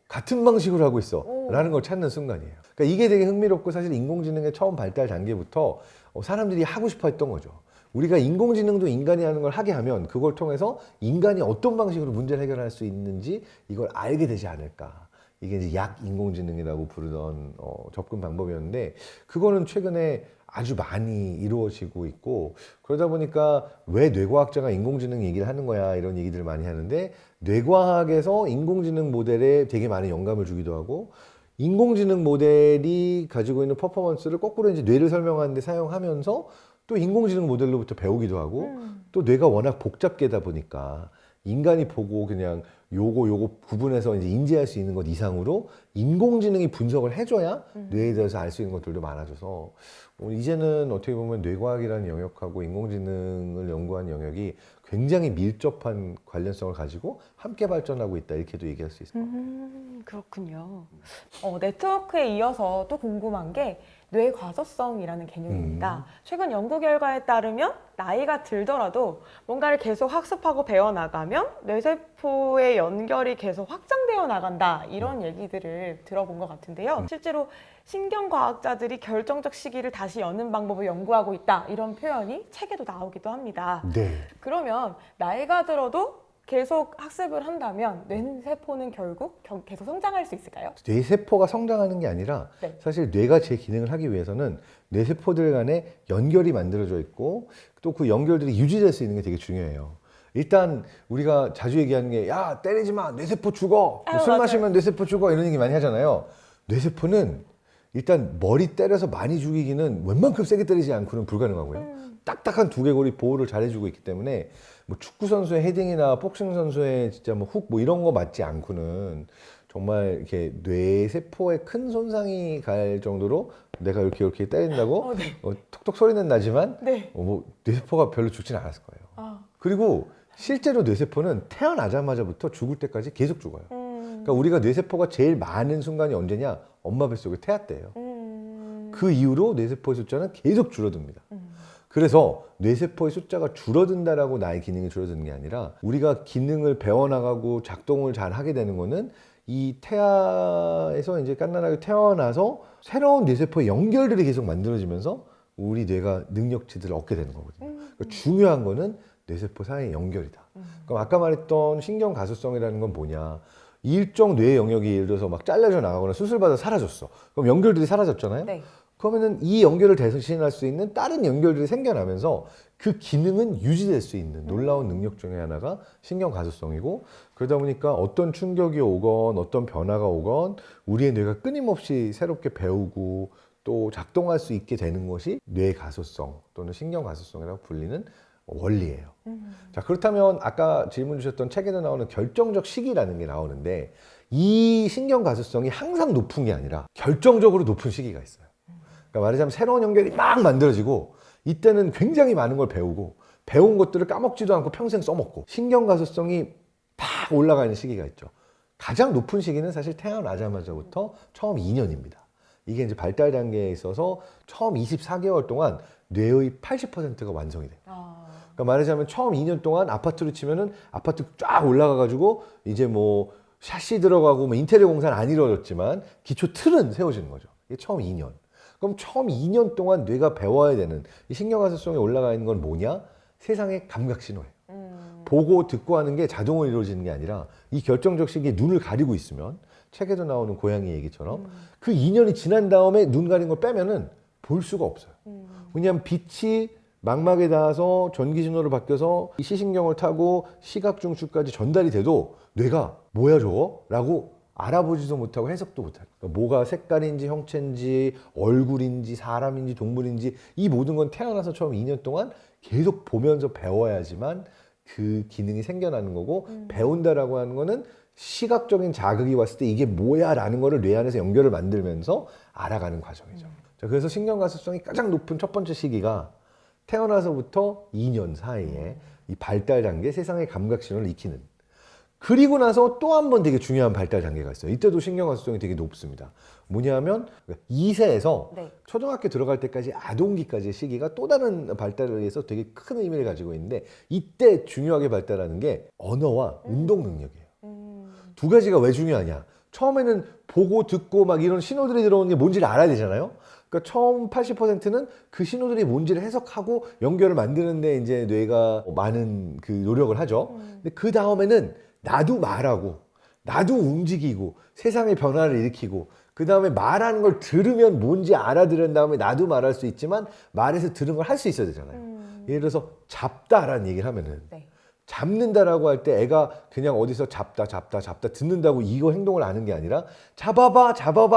같은 방식으로 하고 있어 라는 걸 찾는 순간이에요. 그러니까 이게 되게 흥미롭고, 사실 인공지능의 처음 발달 단계부터 사람들이 하고 싶어 했던 거죠. 우리가 인공지능도 인간이 하는 걸 하게 하면 그걸 통해서 인간이 어떤 방식으로 문제를 해결할 수 있는지 이걸 알게 되지 않을까. 이게 이제 약 인공지능이라고 부르던 접근 방법이었는데, 그거는 최근에 아주 많이 이루어지고 있고, 그러다 보니까 왜 뇌과학자가 인공지능 얘기를 하는 거야 이런 얘기들을 많이 하는데, 뇌과학에서 인공지능 모델에 되게 많은 영감을 주기도 하고, 인공지능 모델이 가지고 있는 퍼포먼스를 거꾸로 이제 뇌를 설명하는 데 사용하면서 또 인공지능 모델로부터 배우기도 하고, 또 뇌가 워낙 복잡게다 보니까 인간이 보고 그냥 요거 구분해서 이제 인지할 수 있는 것 이상으로 인공지능이 분석을 해줘야 뇌에 대해서 알 수 있는 것들도 많아져서 이제는 어떻게 보면 뇌과학이라는 영역하고 인공지능을 연구한 영역이 굉장히 밀접한 관련성을 가지고 함께 발전하고 있다, 이렇게도 얘기할 수 있을 것 같아요. 그렇군요. 네트워크에 이어서 또 궁금한 게 뇌과소성이라는 개념입니다. 최근 연구 결과에 따르면 나이가 들더라도 뭔가를 계속 학습하고 배워나가면 뇌세포의 연결이 계속 확장되어 나간다, 이런 얘기들을 들어본 것 같은데요. 실제로 신경과학자들이 결정적 시기를 다시 여는 방법을 연구하고 있다, 이런 표현이 책에도 나오기도 합니다. 네. 그러면 나이가 들어도 계속 학습을 한다면 뇌세포는 결국 계속 성장할 수 있을까요? 뇌세포가 성장하는 게 아니라 네. 사실 뇌가 제 기능을 하기 위해서는 뇌세포들 간에 연결이 만들어져 있고 또 그 연결들이 유지될 수 있는 게 되게 중요해요. 일단 우리가 자주 얘기하는 게, 야, 때리지 마, 뇌세포 죽어, 술 맞아요. 마시면 뇌세포 죽어, 이런 얘기 많이 하잖아요. 뇌세포는 일단 머리 때려서 많이 죽이기는 웬만큼 세게 때리지 않고는 불가능하고요. 딱딱한 두개골이 보호를 잘해주고 있기 때문에 뭐 축구 선수의 헤딩이나 복싱 선수의 진짜 뭐 훅 뭐 이런 거 맞지 않고는 정말 이렇게 뇌세포에 큰 손상이 갈 정도로 내가 이렇게 때린다고 네. 톡톡 소리는 나지만 네. 뭐 뇌세포가 별로 죽지는 않았을 거예요. 그리고 실제로 뇌세포는 태어나자마자부터 죽을 때까지 계속 죽어요. 그러니까 우리가 뇌세포가 제일 많은 순간이 언제냐? 엄마 뱃속에 태아 때예요. 그 이후로 뇌세포의 숫자는 계속 줄어듭니다. 그래서 뇌세포의 숫자가 줄어든다라고 나의 기능이 줄어드는 게 아니라, 우리가 기능을 배워나가고 작동을 잘 하게 되는 거는 이 태아에서 이제 갓난아기 태어나서 새로운 뇌세포의 연결들이 계속 만들어지면서 우리 뇌가 능력치들을 얻게 되는 거거든요. 그러니까 중요한 거는 뇌세포 사이의 연결이다. 그럼 아까 말했던 신경 가소성이라는 건 뭐냐? 일정 뇌 영역이 예를 들어서 막 잘려져 나가거나 수술받아 사라졌어. 그럼 연결들이 사라졌잖아요. 네. 그러면은 이 연결을 대신할 수 있는 다른 연결들이 생겨나면서 그 기능은 유지될 수 있는 놀라운 능력 중에 하나가 신경 가소성이고, 그러다 보니까 어떤 충격이 오건 어떤 변화가 오건 우리의 뇌가 끊임없이 새롭게 배우고 또 작동할 수 있게 되는 것이 뇌 가소성 또는 신경 가소성이라고 불리는 원리예요. 자, 그렇다면 아까 질문 주셨던 책에도 나오는 결정적 시기라는 게 나오는데, 이 신경 가소성이 항상 높은 게 아니라 결정적으로 높은 시기가 있어요. 그러니까 말하자면 새로운 연결이 막 만들어지고 이때는 굉장히 많은 걸 배우고 배운 것들을 까먹지도 않고 평생 써먹고, 신경 가소성이 막 쫙 올라가는 시기가 있죠. 가장 높은 시기는 사실 태어나자마자부터 처음 2년입니다. 이게 이제 발달 단계에 있어서 처음 24개월 동안 뇌의 80%가 완성이 돼요. 그러니까 말하자면 처음 2년 동안 아파트로 치면은 아파트 쫙 올라가가지고 이제 뭐 샤시 들어가고 뭐 인테리어 공사는 안 이루어졌지만 기초 틀은 세워지는 거죠. 이게 처음 2년. 그럼 처음 2년 동안 뇌가 배워야 되는 이 신경가소성에 올라가 있는 건 뭐냐? 세상의 감각 신호예요. 보고 듣고 하는 게 자동으로 이루어지는 게 아니라 이 결정적 시기에 눈을 가리고 있으면 책에도 나오는 고양이 얘기처럼 그 2년이 지난 다음에 눈 가린 걸 빼면은 볼 수가 없어요. 왜냐하면 빛이 망막에 닿아서 전기 신호로 바뀌어서 이 시신경을 타고 시각 중추까지 전달이 돼도 뇌가 뭐야 저거? 라고 알아보지도 못하고 해석도 못해요. 그러니까 뭐가 색깔인지 형체인지 얼굴인지 사람인지 동물인지 이 모든 건 태어나서 처음 2년 동안 계속 보면서 배워야지만 그 기능이 생겨나는 거고 배운다라고 하는 거는 시각적인 자극이 왔을 때 이게 뭐야 라는 거를 뇌 안에서 연결을 만들면서 알아가는 과정이죠. 자, 그래서 신경가소성이 가장 높은 첫 번째 시기가 태어나서부터 2년 사이에 이 발달 단계, 세상의 감각 신호를 익히는. 그리고 나서 또 한 번 되게 중요한 발달 단계가 있어요. 이때도 신경가소성이 되게 높습니다. 뭐냐면 2세에서 네. 초등학교 들어갈 때까지 아동기까지의 시기가 또 다른 발달을 위해서 되게 큰 의미를 가지고 있는데 이때 중요하게 발달하는 게 언어와 운동 능력이에요. 두 가지가 왜 중요하냐? 처음에는 보고 듣고 막 이런 신호들이 들어오는 게 뭔지를 알아야 되잖아요. 그러니까 처음 80%는 그 신호들이 뭔지를 해석하고 연결을 만드는데 이제 뇌가 많은 그 노력을 하죠. 근데 그 다음에는 나도 말하고, 나도 움직이고, 세상의 변화를 일으키고, 그 다음에 말하는 걸 들으면 뭔지 알아들은 다음에 나도 말할 수 있지만 말해서 들은 걸 할 수 있어야 되잖아요. 예를 들어서 잡다라는 얘기를 하면은 네. 잡는다라고 할 때 애가 그냥 어디서 잡다 듣는다고 이거 행동을 아는 게 아니라 잡아봐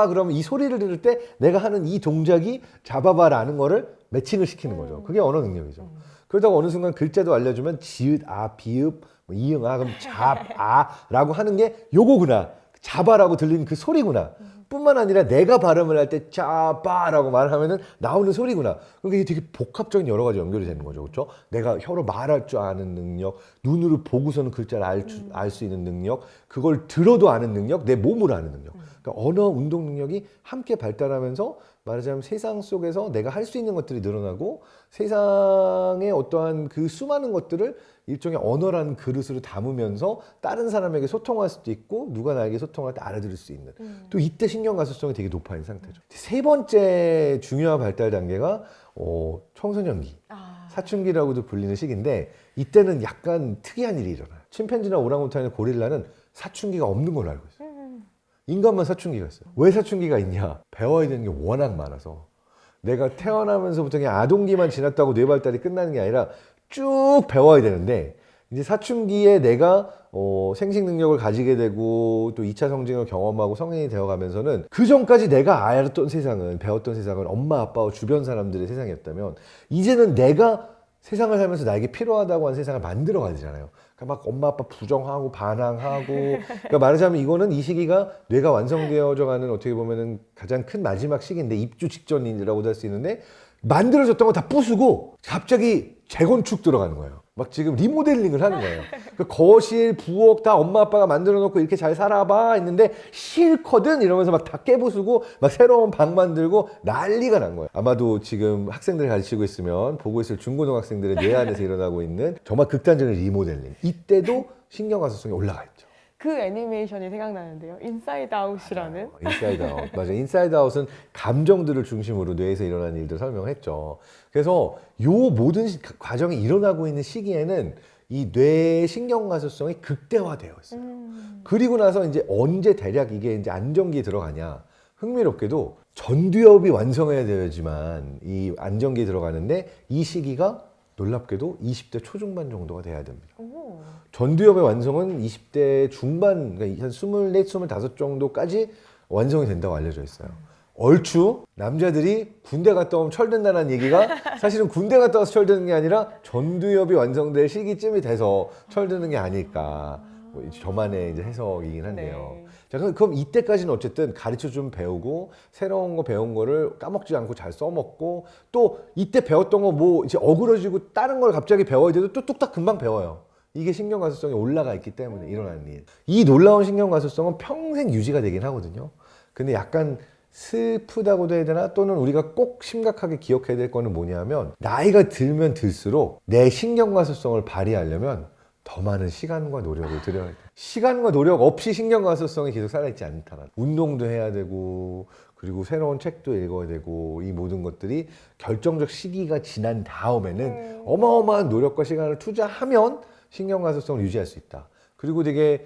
그러면 이 소리를 들을 때 내가 하는 이 동작이 잡아봐라는 거를 매칭을 시키는 거죠. 그게 언어 능력이죠. 그러다가 어느 순간 글자도 알려주면 지읒, 아, 비읍, 뭐 이응, 아, 그럼 잡아라고 하는 게 요거구나. 잡아라고 들리는 그 소리구나. 뿐만 아니라 내가 발음을 할 때 짜바라고 말하면은 나오는 소리구나. 그러니까 이게 되게 복합적인 여러 가지 연결이 되는 거죠. 그렇죠? 내가 혀로 말할 줄 아는 능력, 눈으로 보고서는 글자를 알 수 있는 능력, 그걸 들어도 아는 능력, 내 몸으로 아는 능력. 그러니까 언어, 운동 능력이 함께 발달하면서 말하자면 세상 속에서 내가 할 수 있는 것들이 늘어나고 세상의 어떠한 그 수많은 것들을 일종의 언어라는 그릇으로 담으면서 다른 사람에게 소통할 수도 있고 누가 나에게 소통할 때 알아들을 수 있는 또 이때 신경가소성이 되게 높아진 상태죠. 세 번째 중요한 발달 단계가 청소년기, 사춘기라고도 불리는 시기인데 이때는 약간 특이한 일이 일어나요. 침팬지나 오랑우탄이나 고릴라는 사춘기가 없는 걸로 알고 있어요. 인간만 사춘기가 있어요. 왜 사춘기가 있냐? 배워야 되는 게 워낙 많아서 내가 태어나면서부터 그냥 아동기만 지났다고 뇌 발달이 끝나는 게 아니라 쭉 배워야 되는데 이제 사춘기에 내가 생식 능력을 가지게 되고 또 2차 성징을 경험하고 성인이 되어가면서는 그 전까지 내가 알았던 세상은 배웠던 세상은 엄마 아빠와 주변 사람들의 세상이었다면 이제는 내가 세상을 살면서 나에게 필요하다고 한 세상을 만들어 가야 되잖아요. 그러니까 막 엄마 아빠 부정하고 반항하고 그러니까 말하자면 이거는 이 시기가 뇌가 완성되어져 가는 어떻게 보면은 가장 큰 마지막 시기인데 입주 직전이라고도 할 수 있는데 만들어졌던 거 다 부수고 갑자기 재건축 들어가는 거예요. 막 지금 리모델링을 하는 거예요. 그 거실, 부엌 다 엄마 아빠가 만들어 놓고 이렇게 잘 살아봐 했는데 싫거든 이러면서 막 다 깨부수고 막 새로운 방 만들고 난리가 난 거예요. 아마도 지금 학생들 가르치고 있으면 보고 있을 중고등학생들의 뇌 안에서 일어나고 있는 정말 극단적인 리모델링. 이때도 신경가소성이 올라가 있죠. 그 애니메이션이 생각나는데요. 인사이드 아웃이라는. 인사이드 아웃. 맞아요. 인사이드 아웃은 감정들을 중심으로 뇌에서 일어나는 일들 설명했죠. 그래서 요 모든 과정이 일어나고 있는 시기에는 이 뇌 신경가소성이 극대화되어 있어요. 그리고 나서 이제 언제 대략 이게 이제 안정기에 들어가냐. 흥미롭게도 전두엽이 완성해야 되지만 이 안정기에 들어가는데 이 시기가 놀랍게도 20대 초중반 정도가 돼야 됩니다. 전두엽의 완성은 20대 중반, 그러니까 한 24, 25 정도까지 완성이 된다고 알려져 있어요. 얼추 남자들이 군대 갔다 오면 철든다는 얘기가 사실은 군대 갔다 와서 철드는 게 아니라 전두엽이 완성될 시기쯤이 돼서 철드는 게 아닐까. 뭐 저만의 이제 해석이긴 한데요. 네. 자, 그럼 이때까지는 어쨌든 가르쳐 좀 배우고 새로운 거 배운 거를 까먹지 않고 잘 써먹고 또 이때 배웠던 거 뭐 이제 어그러지고 다른 걸 갑자기 배워야 돼도 또 뚝딱 금방 배워요. 이게 신경 가소성이 올라가 있기 때문에 일어나는 일. 이 놀라운 신경 가소성은 평생 유지가 되긴 하거든요. 근데 약간 슬프다고도 해야 되나? 또는 우리가 꼭 심각하게 기억해야 될 거는 뭐냐면 나이가 들면 들수록 내 신경 가소성을 발휘하려면 더 많은 시간과 노력을 들여야 돼. 시간과 노력 없이 신경 가소성이 계속 살아있지 않다는. 운동도 해야 되고 그리고 새로운 책도 읽어야 되고 이 모든 것들이 결정적 시기가 지난 다음에는 어마어마한 노력과 시간을 투자하면 신경 가소성을 유지할 수 있다. 그리고 되게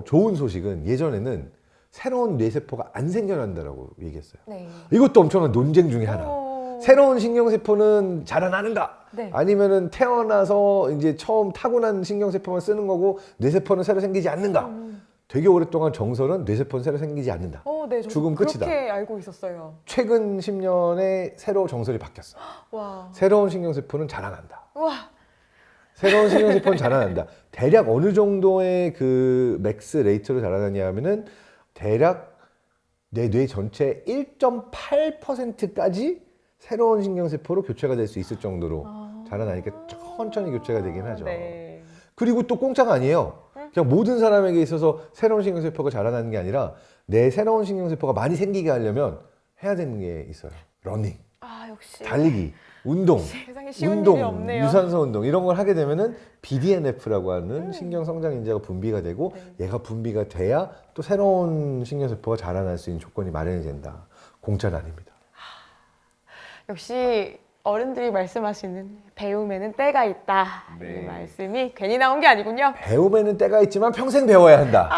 좋은 소식은 예전에는 새로운 뇌세포가 안 생겨난다라고 얘기했어요. 네. 이것도 엄청난 논쟁 중에 하나. 새로운 신경세포는 자라나는가? 네. 아니면은 태어나서 이제 처음 타고난 신경세포만 쓰는 거고 뇌세포는 새로 생기지 않는가? 되게 오랫동안 정설은 뇌세포는 새로 생기지 않는다. 네, 저도 죽음 끝이다. 그렇게 알고 있었어요. 최근 10년에 새로 정설이 바뀌었어. 와. 새로운 신경세포는 자라난다. 와. 새로운 신경세포는 자라난다. 대략 어느 정도의 그 맥스 레이트로 자라나냐 하면은 대략 내 뇌 전체 1.8%까지 새로운 신경세포로 교체가 될 수 있을 정도로 자라나니까 천천히 교체가 되긴 하죠. 네. 그리고 또 공짜가 아니에요. 그냥 모든 사람에게 있어서 새로운 신경세포가 자라나는 게 아니라 내 새로운 신경세포가 많이 생기게 하려면 해야 되는 게 있어요. 러닝, 역시. 달리기, 운동, 세상에 쉬운 일이 없네요. 유산소 운동 이런 걸 하게 되면은 BDNF라고 하는 신경 성장 인자가 분비가 되고 얘가 분비가 돼야 또 새로운 신경세포가 자라날 수 있는 조건이 마련이 된다. 공짜는 아닙니다. 역시 어른들이 말씀하시는 배움에는 때가 있다. 네. 이 말씀이 괜히 나온 게 아니군요. 배움에는 때가 있지만 평생 배워야 한다.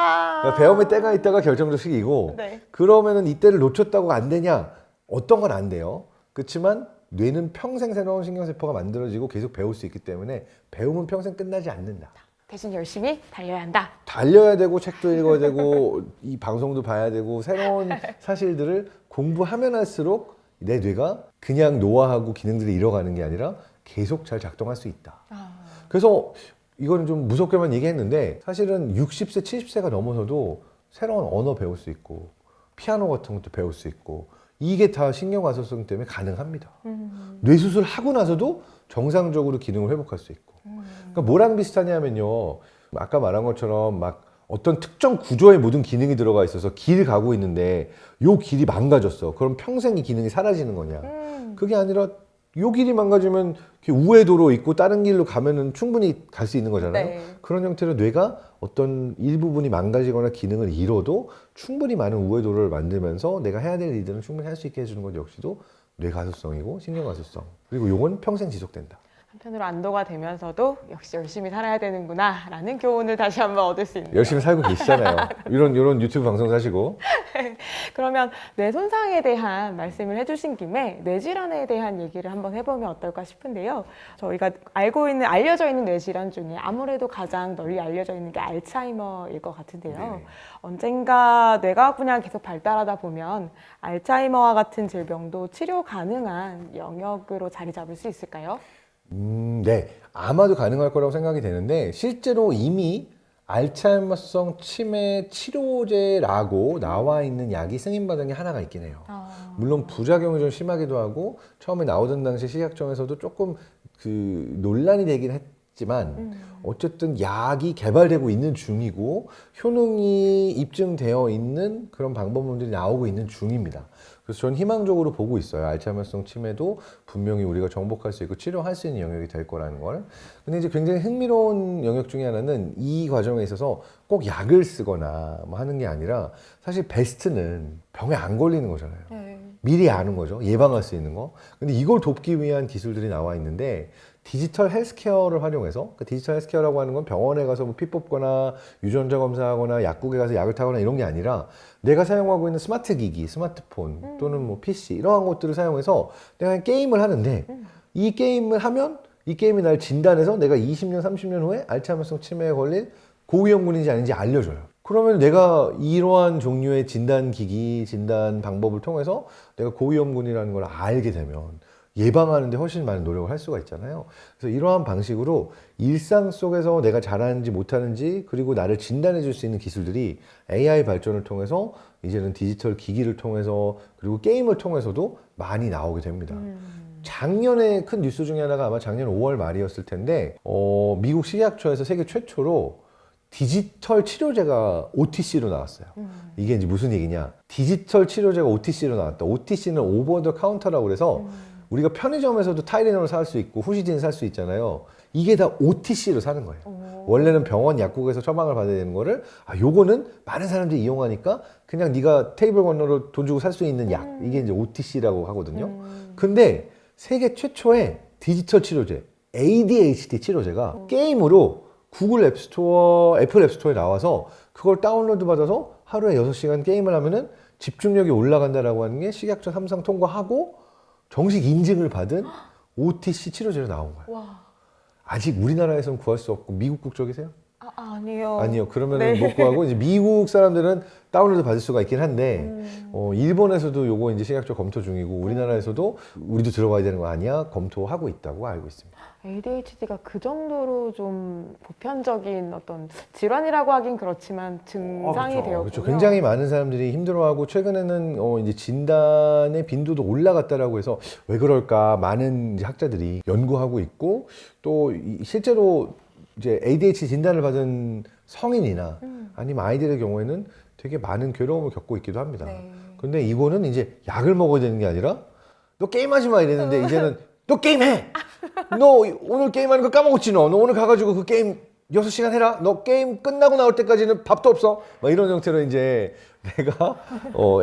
그러니까 배움에 때가 있다가 결정적 시기고 네. 그러면은 이때를 놓쳤다고 안 되냐? 어떤 건 안 돼요. 그렇지만 뇌는 평생 새로운 신경세포가 만들어지고 계속 배울 수 있기 때문에 배움은 평생 끝나지 않는다. 대신 열심히 달려야 한다. 달려야 되고 책도 읽어야 되고 이 방송도 봐야 되고 새로운 사실들을 공부하면 할수록 내 뇌가 그냥 노화하고 기능들이 잃어가는 게 아니라 계속 잘 작동할 수 있다. 그래서 이거는 좀 무섭게만 얘기했는데 사실은 60세, 70세가 넘어서도 새로운 언어 배울 수 있고 피아노 같은 것도 배울 수 있고 이게 다 신경가소성 때문에 가능합니다. 뇌수술 하고 나서도 정상적으로 기능을 회복할 수 있고. 그러니까 뭐랑 비슷하냐면요. 아까 말한 것처럼 막 어떤 특정 구조에 모든 기능이 들어가 있어서 길 가고 있는데 요 길이 망가졌어. 그럼 평생 이 기능이 사라지는 거냐. 그게 아니라 요 길이 망가지면 우회도로 있고 다른 길로 가면은 충분히 갈 수 있는 거잖아요. 네. 그런 형태로 뇌가 어떤 일부분이 망가지거나 기능을 잃어도 충분히 많은 우회도를 만들면서 내가 해야 될 일들은 충분히 할 수 있게 해주는 것 역시도 뇌가소성이고 신경가소성. 그리고 요건 평생 지속된다. 한편으로 안도가 되면서도 역시 열심히 살아야 되는구나 라는 교훈을 다시 한번 얻을 수 있는. 열심히 살고 계시잖아요. 이런 유튜브 방송 하시고. 그러면 뇌 손상에 대한 말씀을 해주신 김에 뇌질환에 대한 얘기를 한번 해보면 어떨까 싶은데요. 저희가 알려져 있는 뇌질환 중에 아무래도 가장 널리 알려져 있는 게 알츠하이머일 것 같은데요. 네. 언젠가 뇌과학 분야가 계속 발달하다 보면 알츠하이머와 같은 질병도 치료 가능한 영역으로 자리 잡을 수 있을까요? 네. 아마도 가능할 거라고 생각이 되는데 실제로 이미 알츠하이머성 치매 치료제라고 나와 있는 약이 승인받은 게 하나가 있긴 해요. 물론 부작용이 좀 심하기도 하고 처음에 나오던 당시 식약청에서도 조금 그 논란이 되긴 했지만 어쨌든 약이 개발되고 있는 중이고 효능이 입증되어 있는 그런 방법론들이 나오고 있는 중입니다. 그래서 저는 희망적으로 보고 있어요. 알츠하이머성 치매도 분명히 우리가 정복할 수 있고 치료할 수 있는 영역이 될 거라는 걸. 근데 이제 굉장히 흥미로운 영역 중에 하나는 이 과정에 있어서 꼭 약을 쓰거나 뭐 하는 게 아니라 사실 베스트는 병에 안 걸리는 거잖아요. 미리 아는 거죠. 예방할 수 있는 거. 근데 이걸 돕기 위한 기술들이 나와 있는데 디지털 헬스케어를 활용해서 그 디지털 헬스케어라고 하는 건 병원에 가서 뭐 피 뽑거나 유전자 검사하거나 약국에 가서 약을 타거나 이런 게 아니라 내가 사용하고 있는 스마트 기기, 스마트폰 또는 뭐 PC 이러한 것들을 사용해서 내가 게임을 하는데 이 게임을 하면 이 게임이 날 진단해서 내가 20년, 30년 후에 알츠하이머성 치매에 걸릴 고위험군인지 아닌지 알려줘요. 그러면 내가 이러한 종류의 진단 기기, 진단 방법을 통해서 내가 고위험군이라는 걸 알게 되면 예방하는 데 훨씬 많은 노력을 할 수가 있잖아요. 그래서 이러한 방식으로 일상 속에서 내가 잘하는지 못하는지 그리고 나를 진단해 줄 수 있는 기술들이 AI 발전을 통해서 이제는 디지털 기기를 통해서 그리고 게임을 통해서도 많이 나오게 됩니다. 작년에 큰 뉴스 중에 하나가 아마 작년 5월 말이었을 텐데 미국 식약처에서 세계 최초로 디지털 치료제가 OTC로 나왔어요. 이게 이제 무슨 얘기냐? 디지털 치료제가 OTC로 나왔다. OTC는 오버 더 카운터라고 그래서 우리가 편의점에서도 타이레놀 살 수 있고 후시딘 살 수 있잖아요. 이게 다 OTC로 사는 거예요. 원래는 병원 약국에서 처방을 받아야 되는 거를 요거는 많은 사람들이 이용하니까 그냥 네가 테이블 건너로 돈 주고 살 수 있는 약. 이게 이제 OTC라고 하거든요. 근데 세계 최초의 디지털 치료제 ADHD 치료제가 게임으로 구글 앱스토어, 애플 앱스토어에 나와서 그걸 다운로드 받아서 하루에 6시간 게임을 하면은 집중력이 올라간다라고 하는 게 식약처 3상 통과하고 정식 인증을 받은 OTC 치료제로 나온 거예요. 와. 아직 우리나라에서는 구할 수 없고 미국 국적이세요? 아니요. 아니요. 그러면 네. 못 구하고 이제 미국 사람들은 다운로드 받을 수가 있긴 한데 일본에서도 요거 이제 식약처 검토 중이고 우리나라에서도 우리도 들어가야 되는 거 아니야? 검토하고 있다고 알고 있습니다. ADHD가 그 정도로 좀 보편적인 어떤 질환이라고 하긴 그렇지만 증상이 되었군요. 그렇죠. 굉장히 많은 사람들이 힘들어하고 최근에는 이제 진단의 빈도도 올라갔다라고 해서 왜 그럴까 많은 이제 학자들이 연구하고 있고 또 실제로 이제 ADHD 진단을 받은 성인이나 아니면 아이들의 경우에는 되게 많은 괴로움을 겪고 있기도 합니다. 네. 근데 이거는 이제 약을 먹어야 되는 게 아니라 너 게임하지 마 이랬는데 이제는 너 게임해! 너 오늘 게임하는 거 까먹었지 너 오늘 가가지고 그 게임 6시간 해라. 너 게임 끝나고 나올 때까지는 밥도 없어. 막 이런 형태로 이제 내가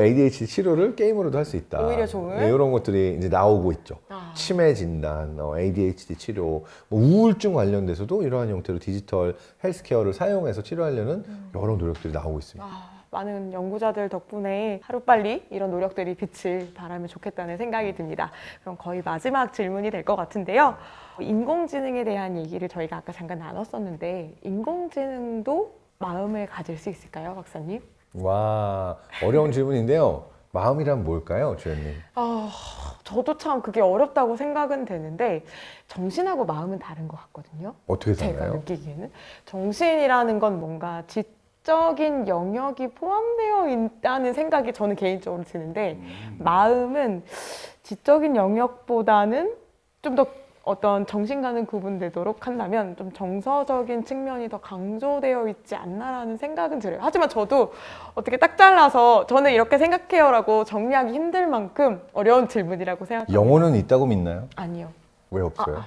ADHD 치료를 게임으로도 할 수 있다. 오히려 좋은? 네, 이런 것들이 이제 나오고 있죠. 치매 진단, ADHD 치료, 뭐 우울증 관련돼서도 이러한 형태로 디지털 헬스케어를 사용해서 치료하려는 여러 노력들이 나오고 있습니다. 많은 연구자들 덕분에 하루빨리 이런 노력들이 빛을 발하면 좋겠다는 생각이 듭니다. 그럼 거의 마지막 질문이 될 것 같은데요. 인공지능에 대한 얘기를 저희가 아까 잠깐 나눴었는데 인공지능도 마음을 가질 수 있을까요, 박사님? 와, 어려운 질문인데요. 마음이란 뭘까요, 주연님? 저도 참 그게 어렵다고 생각은 되는데 정신하고 마음은 다른 것 같거든요. 어떻게 제가 달라요? 느끼기에는 정신이라는 건 뭔가 지적인 영역이 포함되어 있다는 생각이 저는 개인적으로 드는데 마음은 지적인 영역보다는 좀 더 어떤 정신과는 구분되도록 한다면 좀 정서적인 측면이 더 강조되어 있지 않나라는 생각은 들어요. 하지만 저도 어떻게 딱 잘라서 저는 이렇게 생각해요라고 정리하기 힘들 만큼 어려운 질문이라고 생각합니다. 영혼은 있다고 믿나요? 아니요. 왜 없어요?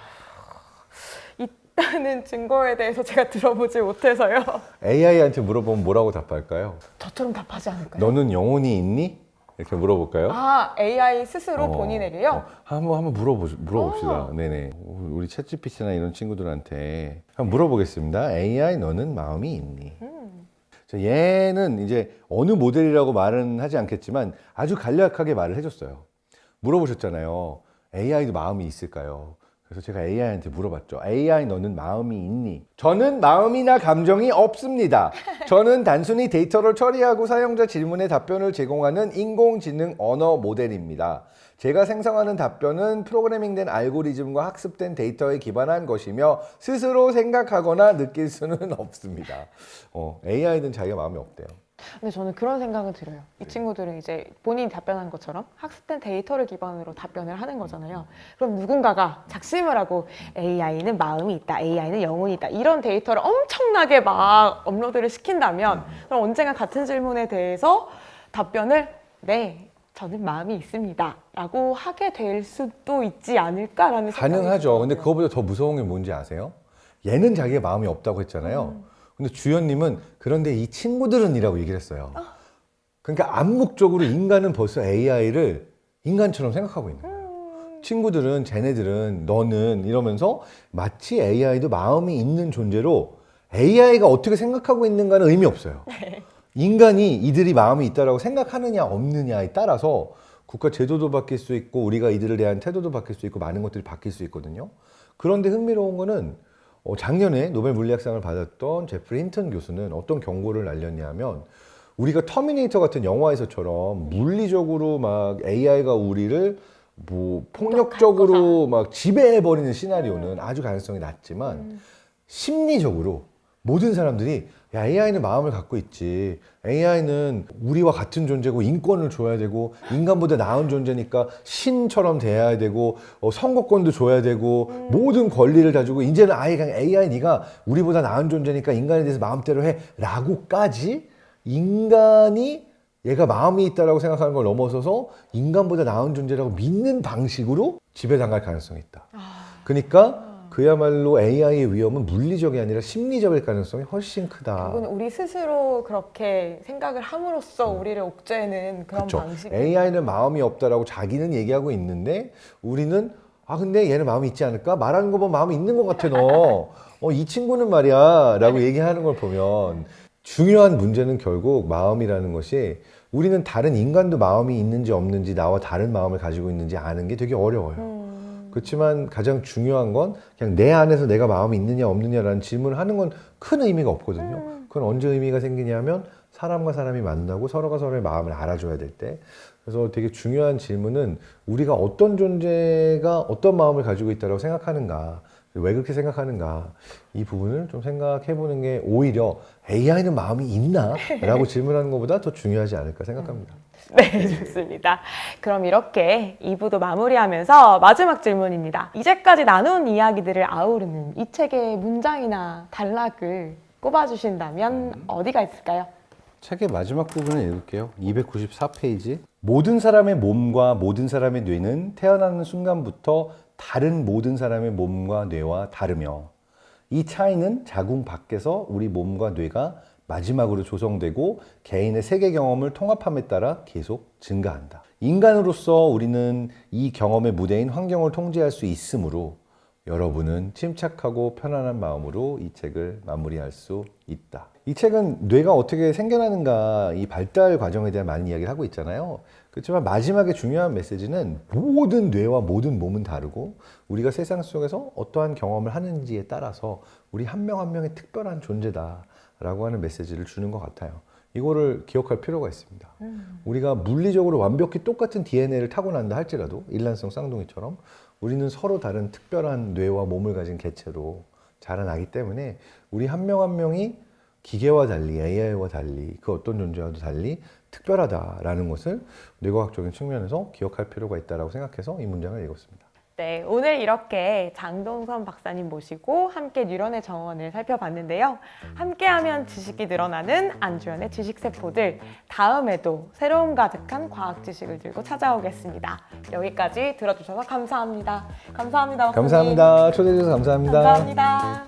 있다는 증거에 대해서 제가 들어보지 못해서요. AI한테 물어보면 뭐라고 답할까요? 저처럼 답하지 않을까요? 너는 영혼이 있니? 이렇게 물어볼까요? AI 스스로 본인에게요? 한번 물어봅시다. 네네. 우리 챗GPT나 이런 친구들한테 한번 물어보겠습니다. AI 너는 마음이 있니? 자, 얘는 이제 어느 모델이라고 말은 하지 않겠지만 아주 간략하게 말을 해줬어요. 물어보셨잖아요. AI도 마음이 있을까요? 그래서 제가 AI한테 물어봤죠. AI 너는 마음이 있니? 저는 마음이나 감정이 없습니다. 저는 단순히 데이터를 처리하고 사용자 질문에 답변을 제공하는 인공지능 언어 모델입니다. 제가 생성하는 답변은 프로그래밍된 알고리즘과 학습된 데이터에 기반한 것이며 스스로 생각하거나 느낄 수는 없습니다. AI는 자기가 마음이 없대요. 근데 저는 그런 생각은 들어요. 이 친구들은 이제 본인이 답변한 것처럼 학습된 데이터를 기반으로 답변을 하는 거잖아요. 그럼 누군가가 작심을 하고 AI는 마음이 있다, AI는 영혼이 있다 이런 데이터를 엄청나게 막 업로드를 시킨다면 그럼 언젠가 같은 질문에 대해서 답변을 네, 저는 마음이 있습니다 라고 하게 될 수도 있지 않을까라는 생각이 가능하죠. 들어요. 근데 그거보다 더 무서운 게 뭔지 아세요? 얘는 자기가 마음이 없다고 했잖아요. 근데 주연님은 그런데 이 친구들은 이라고 얘기를 했어요. 그러니까 암묵적으로 인간은 벌써 AI를 인간처럼 생각하고 있는 거예요. 친구들은 쟤네들은 너는 이러면서 마치 AI도 마음이 있는 존재로 AI가 어떻게 생각하고 있는가는 의미 없어요. 인간이 이들이 마음이 있다라고 생각하느냐 없느냐에 따라서 국가 제도도 바뀔 수 있고 우리가 이들에 대한 태도도 바뀔 수 있고 많은 것들이 바뀔 수 있거든요. 그런데 흥미로운 거는 작년에 노벨 물리학상을 받았던 제프리 힌턴 교수는 어떤 경고를 날렸냐면 우리가 터미네이터 같은 영화에서처럼 물리적으로 막 AI가 우리를 뭐 폭력적으로 막 지배해버리는 시나리오는 아주 가능성이 낮지만 심리적으로 모든 사람들이 야, AI는 마음을 갖고 있지. AI는 우리와 같은 존재고 인권을 줘야 되고 인간보다 나은 존재니까 신처럼 대해야 되고 선거권도 줘야 되고 모든 권리를 다 주고 이제는 아예 그냥 AI 네가 우리보다 나은 존재니까 인간에 대해서 마음대로 해 라고까지 인간이 얘가 마음이 있다라고 생각하는 걸 넘어서서 인간보다 나은 존재라고 믿는 방식으로 지배당할 가능성이 있다. 그러니까 그야말로 AI의 위험은 물리적이 아니라 심리적일 가능성이 훨씬 크다. 그건 우리 스스로 그렇게 생각을 함으로써 우리를 옥죄는 그런 그렇죠. 방식이 AI는 마음이 없다라고 자기는 얘기하고 있는데 우리는 근데 얘는 마음이 있지 않을까? 말하는 거 보면 마음이 있는 것 같아 너. 이 친구는 말이야 라고 얘기하는 걸 보면 중요한 문제는 결국 마음이라는 것이 우리는 다른 인간도 마음이 있는지 없는지 나와 다른 마음을 가지고 있는지 아는 게 되게 어려워요. 그렇지만 가장 중요한 건 그냥 내 안에서 내가 마음이 있느냐 없느냐라는 질문을 하는 건 큰 의미가 없거든요. 그건 언제 의미가 생기냐면 사람과 사람이 만나고 서로가 서로의 마음을 알아줘야 될 때. 그래서 되게 중요한 질문은 우리가 어떤 존재가 어떤 마음을 가지고 있다고 생각하는가, 왜 그렇게 생각하는가, 이 부분을 좀 생각해 보는 게 오히려 AI는 마음이 있나? 라고 질문하는 것보다 더 중요하지 않을까 생각합니다. 네, 좋습니다. 그럼 이렇게 2부도 마무리하면서 마지막 질문입니다. 이제까지 나눈 이야기들을 아우르는 이 책의 문장이나 단락을 꼽아주신다면 어디가 있을까요? 책의 마지막 부분을 읽을게요. 294페이지. 모든 사람의 몸과 모든 사람의 뇌는 태어나는 순간부터 다른 모든 사람의 몸과 뇌와 다르며 이 차이는 자궁 밖에서 우리 몸과 뇌가 마지막으로 조성되고 개인의 세계 경험을 통합함에 따라 계속 증가한다. 인간으로서 우리는 이 경험의 무대인 환경을 통제할 수 있으므로 여러분은 침착하고 편안한 마음으로 이 책을 마무리할 수 있다. 이 책은 뇌가 어떻게 생겨나는가 이 발달 과정에 대한 많은 이야기를 하고 있잖아요. 그렇지만 마지막에 중요한 메시지는 모든 뇌와 모든 몸은 다르고 우리가 세상 속에서 어떠한 경험을 하는지에 따라서 우리 한 명 한 명의 특별한 존재다 라고 하는 메시지를 주는 것 같아요. 이거를 기억할 필요가 있습니다. 우리가 물리적으로 완벽히 똑같은 DNA를 타고난다 할지라도 일란성 쌍둥이처럼 우리는 서로 다른 특별한 뇌와 몸을 가진 개체로 자라나기 때문에 우리 한 명 한 명이 기계와 달리 AI와 달리 그 어떤 존재와도 달리 특별하다라는 것을 뇌과학적인 측면에서 기억할 필요가 있다고 생각해서 이 문장을 읽었습니다. 네, 오늘 이렇게 장동선 박사님 모시고 함께 뉴런의 정원을 살펴봤는데요. 함께하면 지식이 늘어나는 안주현의 지식세포들, 다음에도 새로움 가득한 과학 지식을 들고 찾아오겠습니다. 여기까지 들어주셔서 감사합니다. 감사합니다, 박사님. 감사합니다. 초대해 주셔서 감사합니다. 감사합니다.